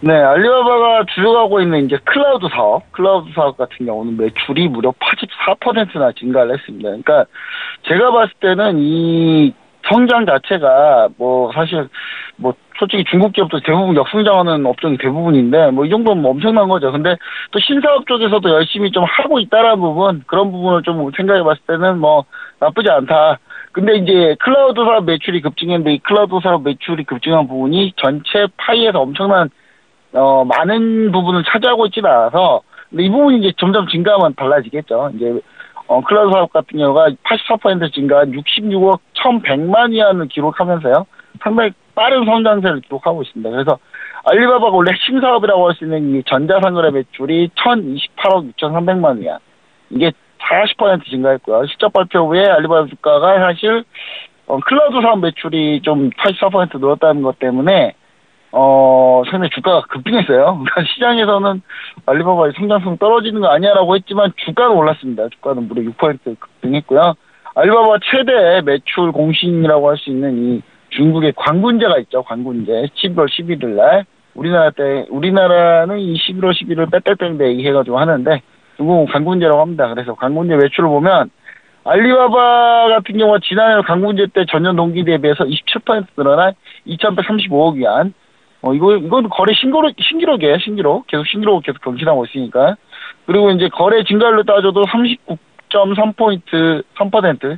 네, 알리바바가 주력하고 있는 이제 클라우드 사업 같은 경우는 매출이 무려 84%나 증가를 했습니다. 그러니까 제가 봤을 때는 이 성장 자체가 사실 솔직히 중국 기업도 대부분 역성장하는 업종이 대부분인데 이 정도면 엄청난 거죠. 근데 또 신사업 쪽에서도 열심히 좀 하고 있다라는 부분, 그런 부분을 좀 생각해 봤을 때는 나쁘지 않다. 근데 이제 클라우드 사업 매출이 급증했는데 이 클라우드 사업 매출이 급증한 부분이 전체 파이에서 엄청난 많은 부분을 차지하고 있지는 않아서, 근데 이 부분이 이제 점점 증가하면 달라지겠죠. 이제, 클라우드 사업 같은 경우가 84% 증가한 66억 1,100만 위안을 기록하면서요. 상당히 빠른 성장세를 기록하고 있습니다. 그래서 알리바바가 원래 핵심 사업이라고 할 수 있는 이 전자상거래 매출이 1,028억 6,300만 위안. 이게 40% 증가했고요. 실적 발표 후에 알리바바 주가가 사실, 클라우드 사업 매출이 좀 84% 늘었다는 것 때문에, 상당히 주가가 급등했어요. 그러니까 시장에서는 알리바바의 성장성 떨어지는 거 아니야라고 했지만 주가는 올랐습니다. 주가는 무려 6% 급등했고요. 알리바바 최대 매출 공신이라고 할 수 있는 이 중국의 광군제가 있죠. 광군제. 11월 11일 날. 우리나라는 이 11월 11일 빼빼빼 해가지고 하는데 중국은 광군제라고 합니다. 그래서 광군제 매출을 보면 알리바바 같은 경우가 지난해 광군제 때 전년 동기 대비해서 27% 늘어난 2,135억 위안. 이건 거래 신기록이에요, 신기록. 계속 경신하고 있으니까. 그리고 이제 거래 증가율로 따져도 39.3%,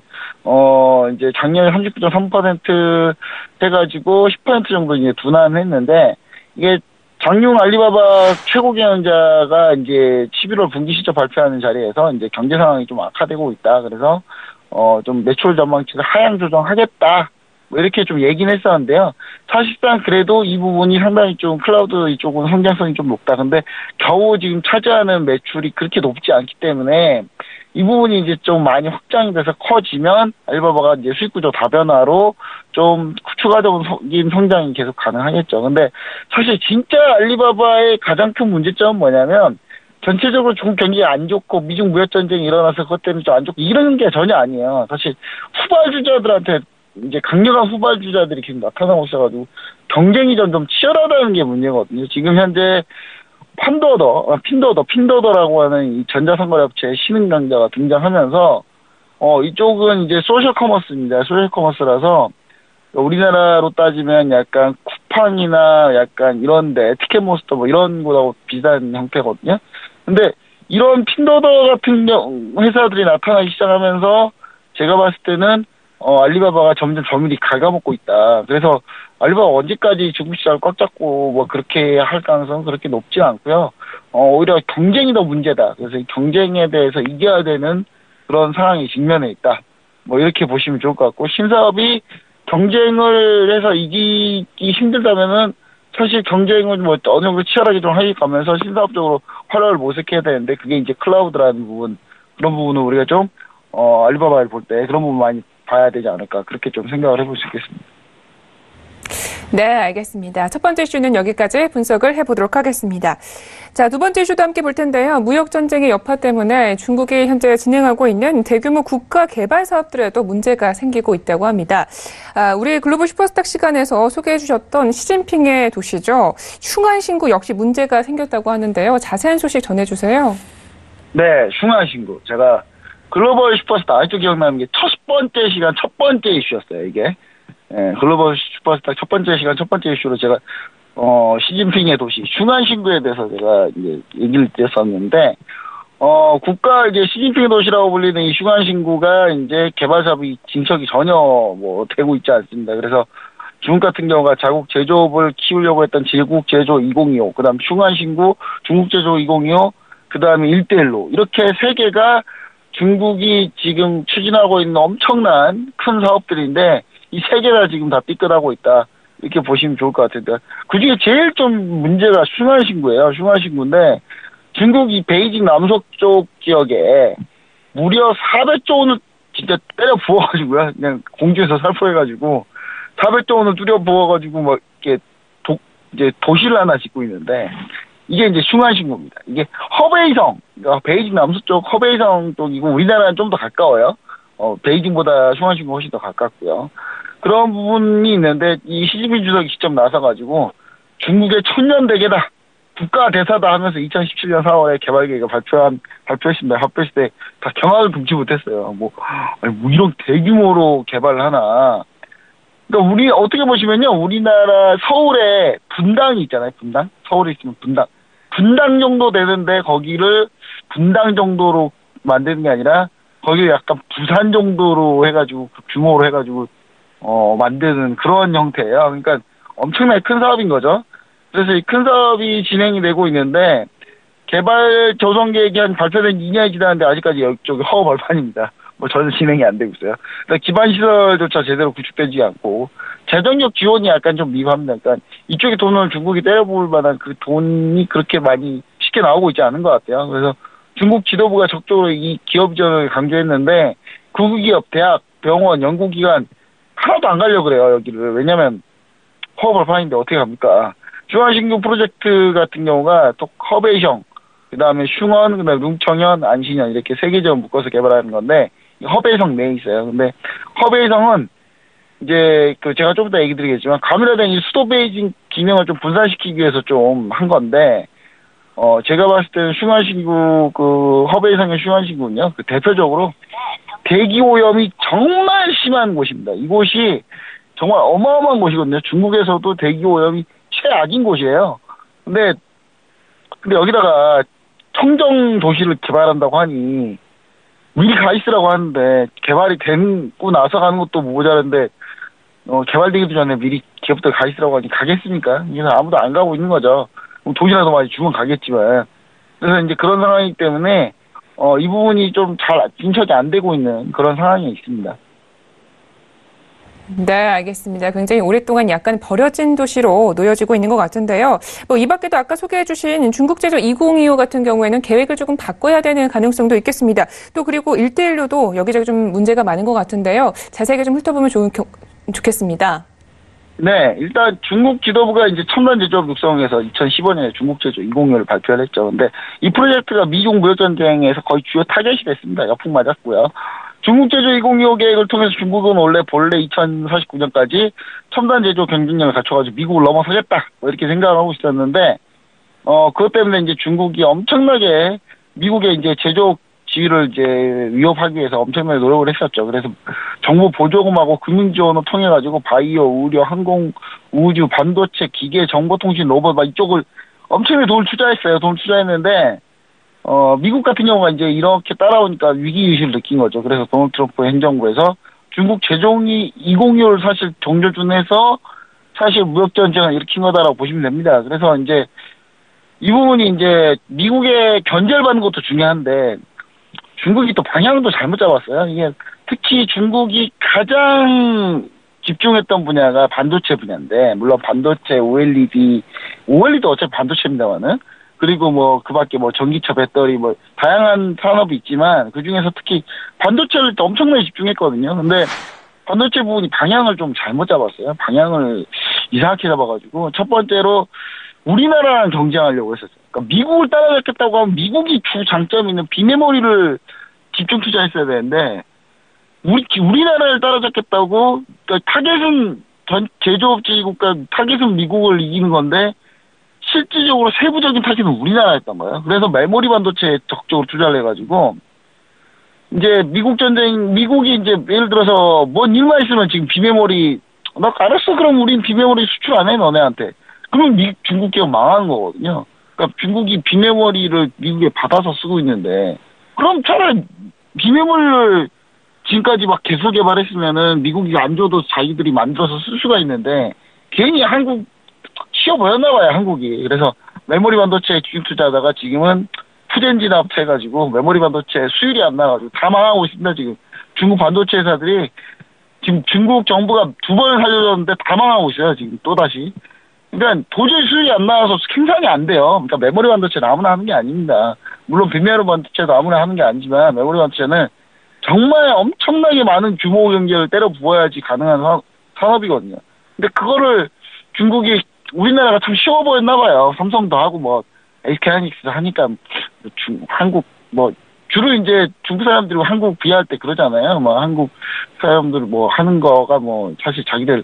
이제 작년에 39.3% 해가지고 10% 정도 이제 둔화했는데, 이게 장용 알리바바 최고 경영자가 이제 11월 분기 실적 발표하는 자리에서 이제 경제 상황이 좀 악화되고 있다. 그래서, 좀 매출 전망치를 하향 조정하겠다. 이렇게 좀 얘기는 했었는데요. 사실상 그래도 이 부분이 상당히 좀 클라우드 이쪽은 성장성이 좀 높다. 근데 겨우 지금 차지하는 매출이 그렇게 높지 않기 때문에 이 부분이 이제 좀 많이 확장이 돼서 커지면 알리바바가 이제 수익 구조 다변화로 좀 추가적인 성장이 계속 가능하겠죠. 근데 사실 진짜 알리바바의 가장 큰 문제점은 뭐냐면 전체적으로 중국 경기가 안 좋고 미중 무역 전쟁이 일어나서 그것 때문에 좀 안 좋고 이런 게 전혀 아니에요. 사실 후발주자들한테 이제 강력한 후발주자들이 계속 나타나고 있어가지고 경쟁이 점점 치열하다는 게 문제거든요. 지금 현재 핀도더라고 하는 이 전자상거래 업체의 신흥 강자가 등장하면서 이쪽은 이제 소셜 커머스입니다. 소셜 커머스라서 우리나라로 따지면 약간 쿠팡이나 약간 이런데 티켓몬스터 뭐 이런 거하고 비슷한 형태거든요. 근데 이런 핀도더 같은 회사들이 나타나기 시작하면서 제가 봤을 때는 알리바바가 점점 점유율이 갉아먹고 있다. 그래서 알리바바가 언제까지 중국 시장을 꽉 잡고 뭐 그렇게 할 가능성은 그렇게 높지 않고요. 오히려 경쟁이 더 문제다. 그래서 이 경쟁에 대해서 이겨야 되는 그런 상황이 직면해 있다. 뭐 이렇게 보시면 좋을 것 같고, 신사업이 경쟁을 해서 이기기 힘들다면은 사실 경쟁을 뭐 어느 정도 치열하게 좀 하가면서 신사업적으로 활약을 모색해야 되는데, 그게 이제 클라우드라는 부분, 그런 부분을 우리가 좀 알리바바를 볼 때 그런 부분 많이 봐야 되지 않을까, 그렇게 좀 생각을 해볼 수 있겠습니다. 네, 알겠습니다. 첫 번째 이슈는 여기까지 분석을 해보도록 하겠습니다. 자, 두 번째 이슈도 함께 볼 텐데요. 무역전쟁의 여파 때문에 중국이 현재 진행하고 있는 대규모 국가 개발 사업들에도 문제가 생기고 있다고 합니다. 우리 글로벌 슈퍼스탁 시간에서 소개해 주셨던 시진핑의 도시죠. 슝안신구 역시 문제가 생겼다고 하는데요. 자세한 소식 전해주세요. 네, 슝안신구. 제가 글로벌 슈퍼스탁 아직도 기억나는 게 첫 번째 이슈였어요, 이게. 예, 글로벌 슈퍼스탁 첫 번째 이슈로 제가 시진핑의 도시 슝안신구에 대해서 제가 이제 얘기를 드렸었는데, 국가 이제 시진핑의 도시라고 불리는 이 슝안신구가 이제 개발 사업이 진척이 전혀 뭐 되고 있지 않습니다. 그래서 중국 같은 경우가 자국 제조업을 키우려고 했던 제국 제조 2025, 그다음 슝안신구, 중국 제조 2025, 그다음에 1대1로 이렇게 세 개가 중국이 지금 추진하고 있는 엄청난 큰 사업들인데, 이 세 개가 지금 다 삐끗하고 있다, 이렇게 보시면 좋을 것 같은데, 그중에 제일 좀 문제가 슝안신구예요. 슝안신구인데 중국이 베이징 남서 쪽 지역에 무려 400조 원을 진짜 때려 부어가지고요, 그냥 공중에서 살포해가지고 400조 원을 뚜려 부어가지고 뭐 이렇게 이제 도시를 하나 짓고 있는데, 이게 이제 슝안신구입니다. 이게 허베이성, 그러니까 베이징 남서쪽 허베이성 쪽이고, 우리나라는 좀 더 가까워요. 베이징보다 슝안신구 훨씬 더 가깝고요. 그런 부분이 있는데, 이 시진핑 주석이 직접 나서가지고 중국의 천년대계다, 국가 대사다 하면서 2017년 4월에 개발 계획을 발표했습니다. 발표했을 때 다 경악을 금치 못했어요. 뭐 이런 대규모로 개발을 하나. 그러니까 우리 어떻게 보시면요, 우리나라 서울에 분당이 있잖아요. 분당, 서울에 있으면 분당 정도 되는데 거기를 분당 정도로 만드는 게 아니라 거기를 약간 부산 정도로 해가지고 규모로 해가지고 만드는 그런 형태예요. 그러니까 엄청나게 큰 사업인 거죠. 그래서 이 큰 사업이 진행이 되고 있는데, 개발 조성 계획이 한 발표된 2년이 지났는데 아직까지 이쪽이 허허벌판입니다. 뭐 전혀 진행이 안 되고 있어요. 그러니까 기반 시설조차 제대로 구축되지 않고, 재정적 지원이 약간 좀 미흡합니다. 그러니까 이쪽에 돈을 중국이 때려부을 만한 그 돈이 그렇게 많이 쉽게 나오고 있지 않은 것 같아요. 그래서 중국 지도부가 적극적으로 이 기업 지원을 강조했는데, 국유기업, 대학, 병원, 연구기관 하나도 안 가려고 그래요, 여기를. 왜냐면 허허벌판인데 어떻게 갑니까? 슝안신구 프로젝트 같은 경우가 또 허베이성, 그 다음에 슝언, 그 다음에 룽청현, 안신현 이렇게 세 개 지역 묶어서 개발하는 건데, 허베이성 내에 있어요. 근데 허베이성은 이제 제가 좀 이따 얘기 드리겠지만, 가밀화된 이 수도 베이징 기능을 좀 분산시키기 위해서 좀 한 건데, 제가 봤을 때는 슝안신구, 허베이성의 슝안신구는요, 대표적으로 대기 오염이 정말 심한 곳입니다. 이곳이 정말 어마어마한 곳이거든요. 중국에서도 대기 오염이 최악인 곳이에요. 근데 여기다가 청정 도시를 개발한다고 하니 미리 가 있으라고 하는데, 개발이 되고 나서 가는 것도 모자란데 개발되기도 전에 미리 기업들 가 있으라고 하니 가겠습니까? 이제 아무도 안 가고 있는 거죠. 돈이라도 많이 주면 가겠지만. 그래서 이제 그런 상황이기 때문에 이 부분이 좀 잘 진척이 안 되고 있는 그런 상황이 있습니다. 네, 알겠습니다. 굉장히 오랫동안 약간 버려진 도시로 놓여지고 있는 것 같은데요. 이 밖에도 아까 소개해 주신 중국 제조 2025 같은 경우에는 계획을 조금 바꿔야 되는 가능성도 있겠습니다. 또 그리고 1대1로도 여기저기 좀 문제가 많은 것 같은데요. 자세하게 좀 훑어보면 좋겠습니다. 네, 일단 중국 지도부가 이제 첨단 제조업 육성에서 2015년에 중국 제조 2025를 발표를 했죠. 근데 이 프로젝트가 미중 무역 전쟁에서 거의 주요 타겟이 됐습니다. 역풍 맞았고요. 중국 제조 2025 계획을 통해서 중국은 원래 본래 2049년까지 첨단 제조 경쟁력을 갖춰가지고 미국을 넘어서겠다 이렇게 생각을 하고 있었는데 그것 때문에 이제 중국이 엄청나게 미국의 이제 제조 지위를 이제 위협하기 위해서 엄청나게 노력을 했었죠. 그래서 정부 보조금하고 금융 지원을 통해 가지고 바이오, 의료, 항공, 우주, 반도체, 기계, 정보통신, 로봇 막 이쪽을 엄청나게 돈을 투자했어요. 돈을 투자했는데 미국 같은 경우가 이제 이렇게 따라오니까 위기의식을 느낀 거죠. 그래서 도널드 트럼프 행정부에서 중국 제조업이 2025를 사실 정조준해서 사실 무역전쟁을 일으킨 거다라고 보시면 됩니다. 그래서 이제 이 부분이 이제 미국의 견제를 받는 것도 중요한데 중국이 또 방향도 잘못 잡았어요. 이게 특히 중국이 가장 집중했던 분야가 반도체 분야인데 물론 반도체, OLED도 어차피 반도체입니다만은 그리고 그 밖에 전기차 배터리 다양한 산업이 있지만 그 중에서 특히 반도체를 또 엄청나게 집중했거든요. 근데 반도체 부분이 방향을 좀 잘못 잡았어요. 방향을 이상하게 잡아가지고 첫 번째로 우리나라랑 경쟁하려고 했었어요. 그러니까 미국을 따라잡겠다고 하면 미국이 주 장점이 있는 비메모리를 집중 투자했어야 되는데 우리나라를 따라잡겠다고 그러니까 타겟은 전 제조업체 국가 타겟은 미국을 이기는 건데 실질적으로 세부적인 타겟은 우리나라였던 거예요. 그래서 메모리 반도체에 적극적으로 투자를 해가지고 이제 미국이 이제 예를 들어서 뭔 일만 있으면 지금 비메모리 나 알았어 그럼 우린 비메모리 수출 안 해 너네한테 그러면 중국 기업 망하는 거거든요. 그러니까 중국이 비메모리를 미국에 받아서 쓰고 있는데 그럼 차라리 비메모리를 지금까지 막 계속 개발했으면은 미국이 안 줘도 자기들이 만들어서 쓸 수가 있는데 괜히 한국 쉬어버렸나 봐요, 한국이. 그래서 메모리 반도체에 기술 투자하다가 지금은 푸젠진압 해가지고 메모리 반도체 수율이 안 나가지고 다 망하고 있습니다, 지금. 중국 반도체 회사들이 지금 중국 정부가 2번을 살려줬는데 다 망하고 있어요, 지금 또다시. 그러니까 도저히 수율이 안 나와서 생산이 안 돼요. 그러니까 메모리 반도체는 아무나 하는 게 아닙니다. 물론 비메모리 반도체도 아무나 하는 게 아니지만 메모리 반도체는 정말 엄청나게 많은 규모 경제를 때려 부어야지 가능한 산업이거든요. 근데 그거를 중국이 우리나라가 참 쉬워 보였나 봐요. 삼성도 하고 SK하이닉스도 하니까 한국 주로 이제 중국 사람들이 한국 비하할 때 그러잖아요. 한국 사람들 하는 거가 사실 자기들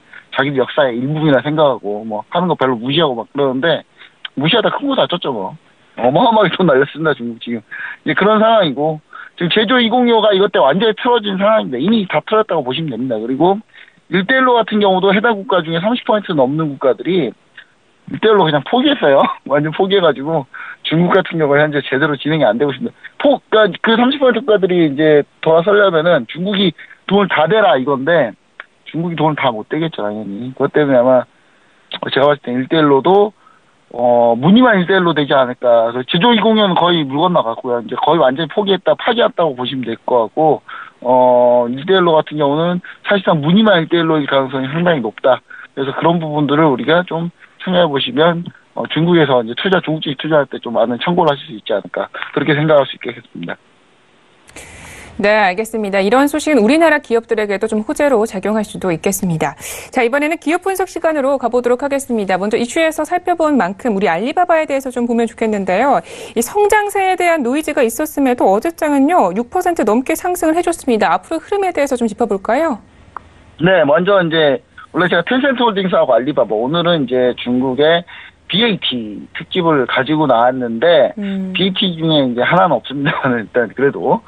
역사의 일부분이라 생각하고 하는 거 별로 무시하고 막 그러는데 무시하다 큰 거 다쳤죠 어마어마하게 돈 날렸습니다 중국 지금. 이제 그런 상황이고 지금 제조 2025가 이것 때문에 완전히 틀어진 상황인데 이미 다 틀었다고 보시면 됩니다. 그리고 1대1로 같은 경우도 해당 국가 중에 30% 넘는 국가들이 1대1로 그냥 포기했어요. 완전 포기해가지고 중국 같은 경우는 현재 제대로 진행이 안 되고 있습니다. 그러니까 그 30% 국가들이 이제 돌아서려면은 중국이 돈을 다 대라 이건데 중국이 돈을 다 못 대겠죠 당연히. 그것 때문에 아마 제가 봤을 때 1대1로도 무늬만 1대1로 되지 않을까. 그래서 제조 2025는 거의 물 건너갔고요. 이제 거의 완전히 파기했다고 보시면 될 것 같고 1대1로 같은 경우는 사실상 무늬만 1대1로일 가능성이 상당히 높다. 그래서 그런 부분들을 우리가 좀 생각해 보시면 중국에서 이제 중국적인 투자할 때 좀 많은 참고를 하실 수 있지 않을까 그렇게 생각할 수 있겠습니다. 네, 알겠습니다. 이런 소식은 우리나라 기업들에게도 좀 호재로 작용할 수도 있겠습니다. 자, 이번에는 기업 분석 시간으로 가보도록 하겠습니다. 먼저 이슈에서 살펴본 만큼 우리 알리바바에 대해서 좀 보면 좋겠는데요. 이 성장세에 대한 노이즈가 있었음에도 어제장은요 6% 넘게 상승을 해줬습니다. 앞으로 흐름에 대해서 좀 짚어볼까요? 네, 먼저 이제 원래 제가 텐센트홀딩스하고 알리바바 오늘은 이제 중국의 BAT 특집을 가지고 나왔는데 BAT 중에 이제 하나는 없습니다만 일단 그래도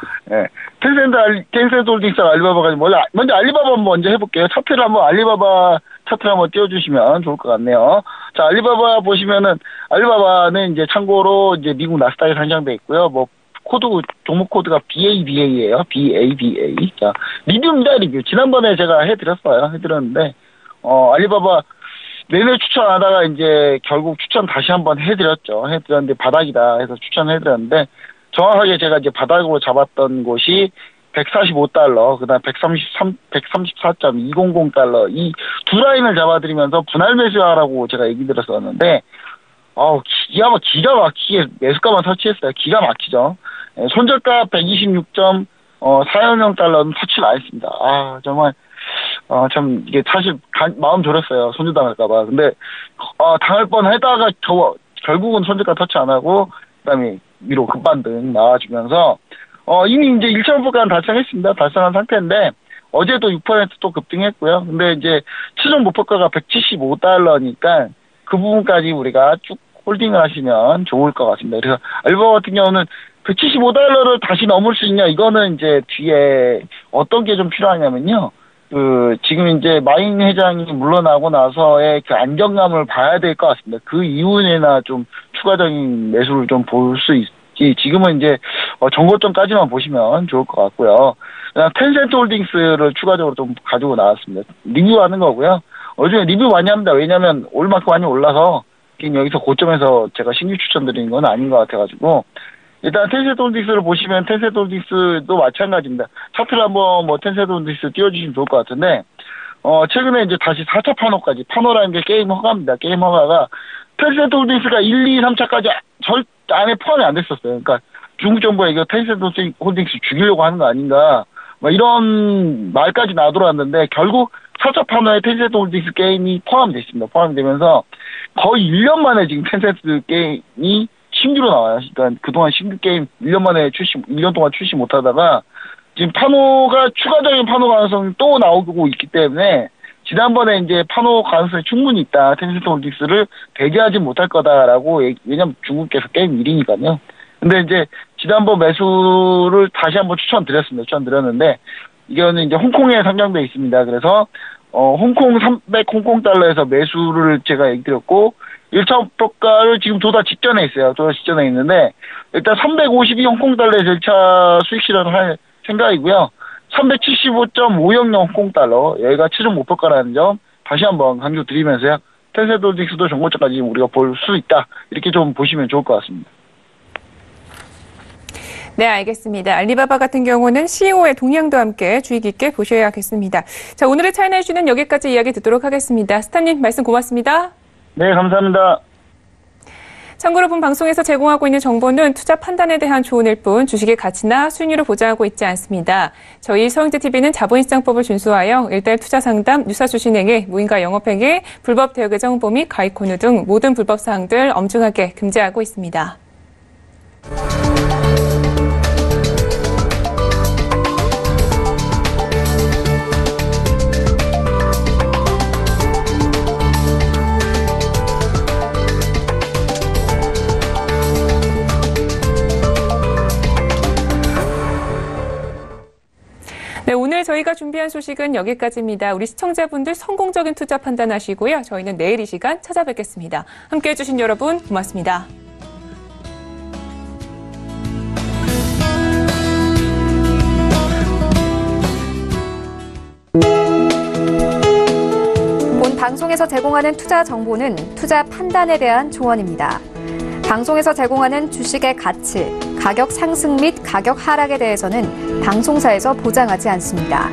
텐센트홀딩스하고 알리바바가 먼저 알리바바 먼저 해볼게요. 알리바바 차트를 한번 띄워주시면 좋을 것 같네요. 자, 알리바바 보시면은 알리바바는 이제 참고로 이제 미국 나스닥에 상장돼 있고요. 종목 코드가 BABA예요. BABA. 자, 리뷰입니다, 리뷰. 지난번에 제가 해드렸는데 알리바바 내내 추천하다가 이제 결국 추천 다시 한번 해드렸는데 바닥이다 해서 추천해드렸는데 정확하게 제가 이제 바닥으로 잡았던 곳이 145달러, 그 다음 134.200달러, 이 두 라인을 잡아드리면서 분할 매수하라고 제가 얘기 들었었는데, 기가 막히게 매수가만 터치했어요. 기가 막히죠. 손절가 126.400달러는 터치를 안 했습니다. 정말, 참, 이게 사실, 마음 졸였어요. 손절당할까봐. 근데, 당할 뻔 하다가 결국은 손절가 터치 안 하고, 그 다음에 위로 급반등 나와주면서, 이미 이제 1차 목표가는 달성했습니다. 달성한 상태인데, 어제도 6% 또 급등했고요. 근데 이제 최종 목표가가 175달러니까 그 부분까지 우리가 쭉 홀딩을 하시면 좋을 것 같습니다. 그래서 알바 같은 경우는 175달러를 다시 넘을 수 있냐, 이거는 이제 뒤에 어떤 게 좀 필요하냐면요. 지금 이제 마인 회장이 물러나고 나서의 그 안정감을 봐야 될 것 같습니다. 그 이후에나 좀 추가적인 매수를 좀 볼 수 있지. 지금은 이제 정고점까지만 보시면 좋을 것 같고요. 그다음 텐센트 홀딩스를 추가적으로 좀 가지고 나왔습니다. 리뷰하는 거고요. 요즘에 리뷰 많이 합니다. 왜냐하면 올만큼 많이 올라서 지금 여기서 고점에서 제가 신규 추천드리는 건 아닌 것 같아가지고, 일단 텐센트 홀딩스를 보시면 텐센트 홀딩스도 마찬가지입니다. 차트를 한번 텐센트 홀딩스 띄워주시면 좋을 것 같은데, 최근에 이제 다시 4차 판호라는 게 게임 허가입니다. 게임 허가가 텐센트 홀딩스가 1, 2, 3차까지 안에 포함이 안 됐었어요. 그러니까 중국 정부가 이거 텐센트 홀딩스 죽이려고 하는 거 아닌가, 이런 말까지 나돌았는데, 결국 4차 판호에 텐센트 홀딩스 게임이 포함됐습니다. 포함되면서 거의 1년 만에 지금 텐센트 게임이 신규로 나와요. 그러니까 그동안 신규 게임 1년 동안 출시 못하다가 지금 추가적인 판호 가능성이 또 나오고 있기 때문에, 지난번에 이제 판호 가능성이 충분히 있다, 텐센트 홀딩스를 배제하지 못할 거다라고, 왜냐면 중국께서 게임 1위니까요. 근데 이제 지난번 매수를 다시 한번 추천드렸는데, 이거는 이제 홍콩에 상장돼 있습니다. 그래서 홍콩 300달러에서 매수를 제가 얘기 드렸고, 1차 목표가를 지금 도달 직전에 있어요. 도달 직전에 있는데, 일단 352 홍콩달러에서 1차 수익 실현을 할 생각이고요. 375.500 홍콩달러, 여기가 최종 목표가라는 점 다시 한번 강조드리면서요. 텐센트 홀딩스도 정고점까지 우리가 볼 수 있다, 이렇게 좀 보시면 좋을 것 같습니다. 네, 알겠습니다. 알리바바 같은 경우는 CEO의 동향도 함께 주의 깊게 보셔야겠습니다. 자, 오늘의 차이나 이슈는 여기까지 이야기 듣도록 하겠습니다. 스타님, 말씀 고맙습니다. 네, 감사합니다. 참고로 본 방송에서 제공하고 있는 정보는 투자 판단에 대한 조언일 뿐 주식의 가치나 수익률을 보장하고 있지 않습니다. 저희 서영재TV는 자본시장법을 준수하여 일대 투자 상담, 유사주신행위, 무인가 영업행위, 불법 대여계정 보미, 가입권유 등 모든 불법 사항들 엄중하게 금지하고 있습니다. 네, 오늘 저희가 준비한 소식은 여기까지입니다. 우리 시청자분들 성공적인 투자 판단하시고요. 저희는 내일 이 시간 찾아뵙겠습니다. 함께해 주신 여러분 고맙습니다. 본 방송에서 제공하는 투자 정보는 투자 판단에 대한 조언입니다. 방송에서 제공하는 주식의 가치, 가격 상승 및 가격 하락에 대해서는 방송사에서 보장하지 않습니다.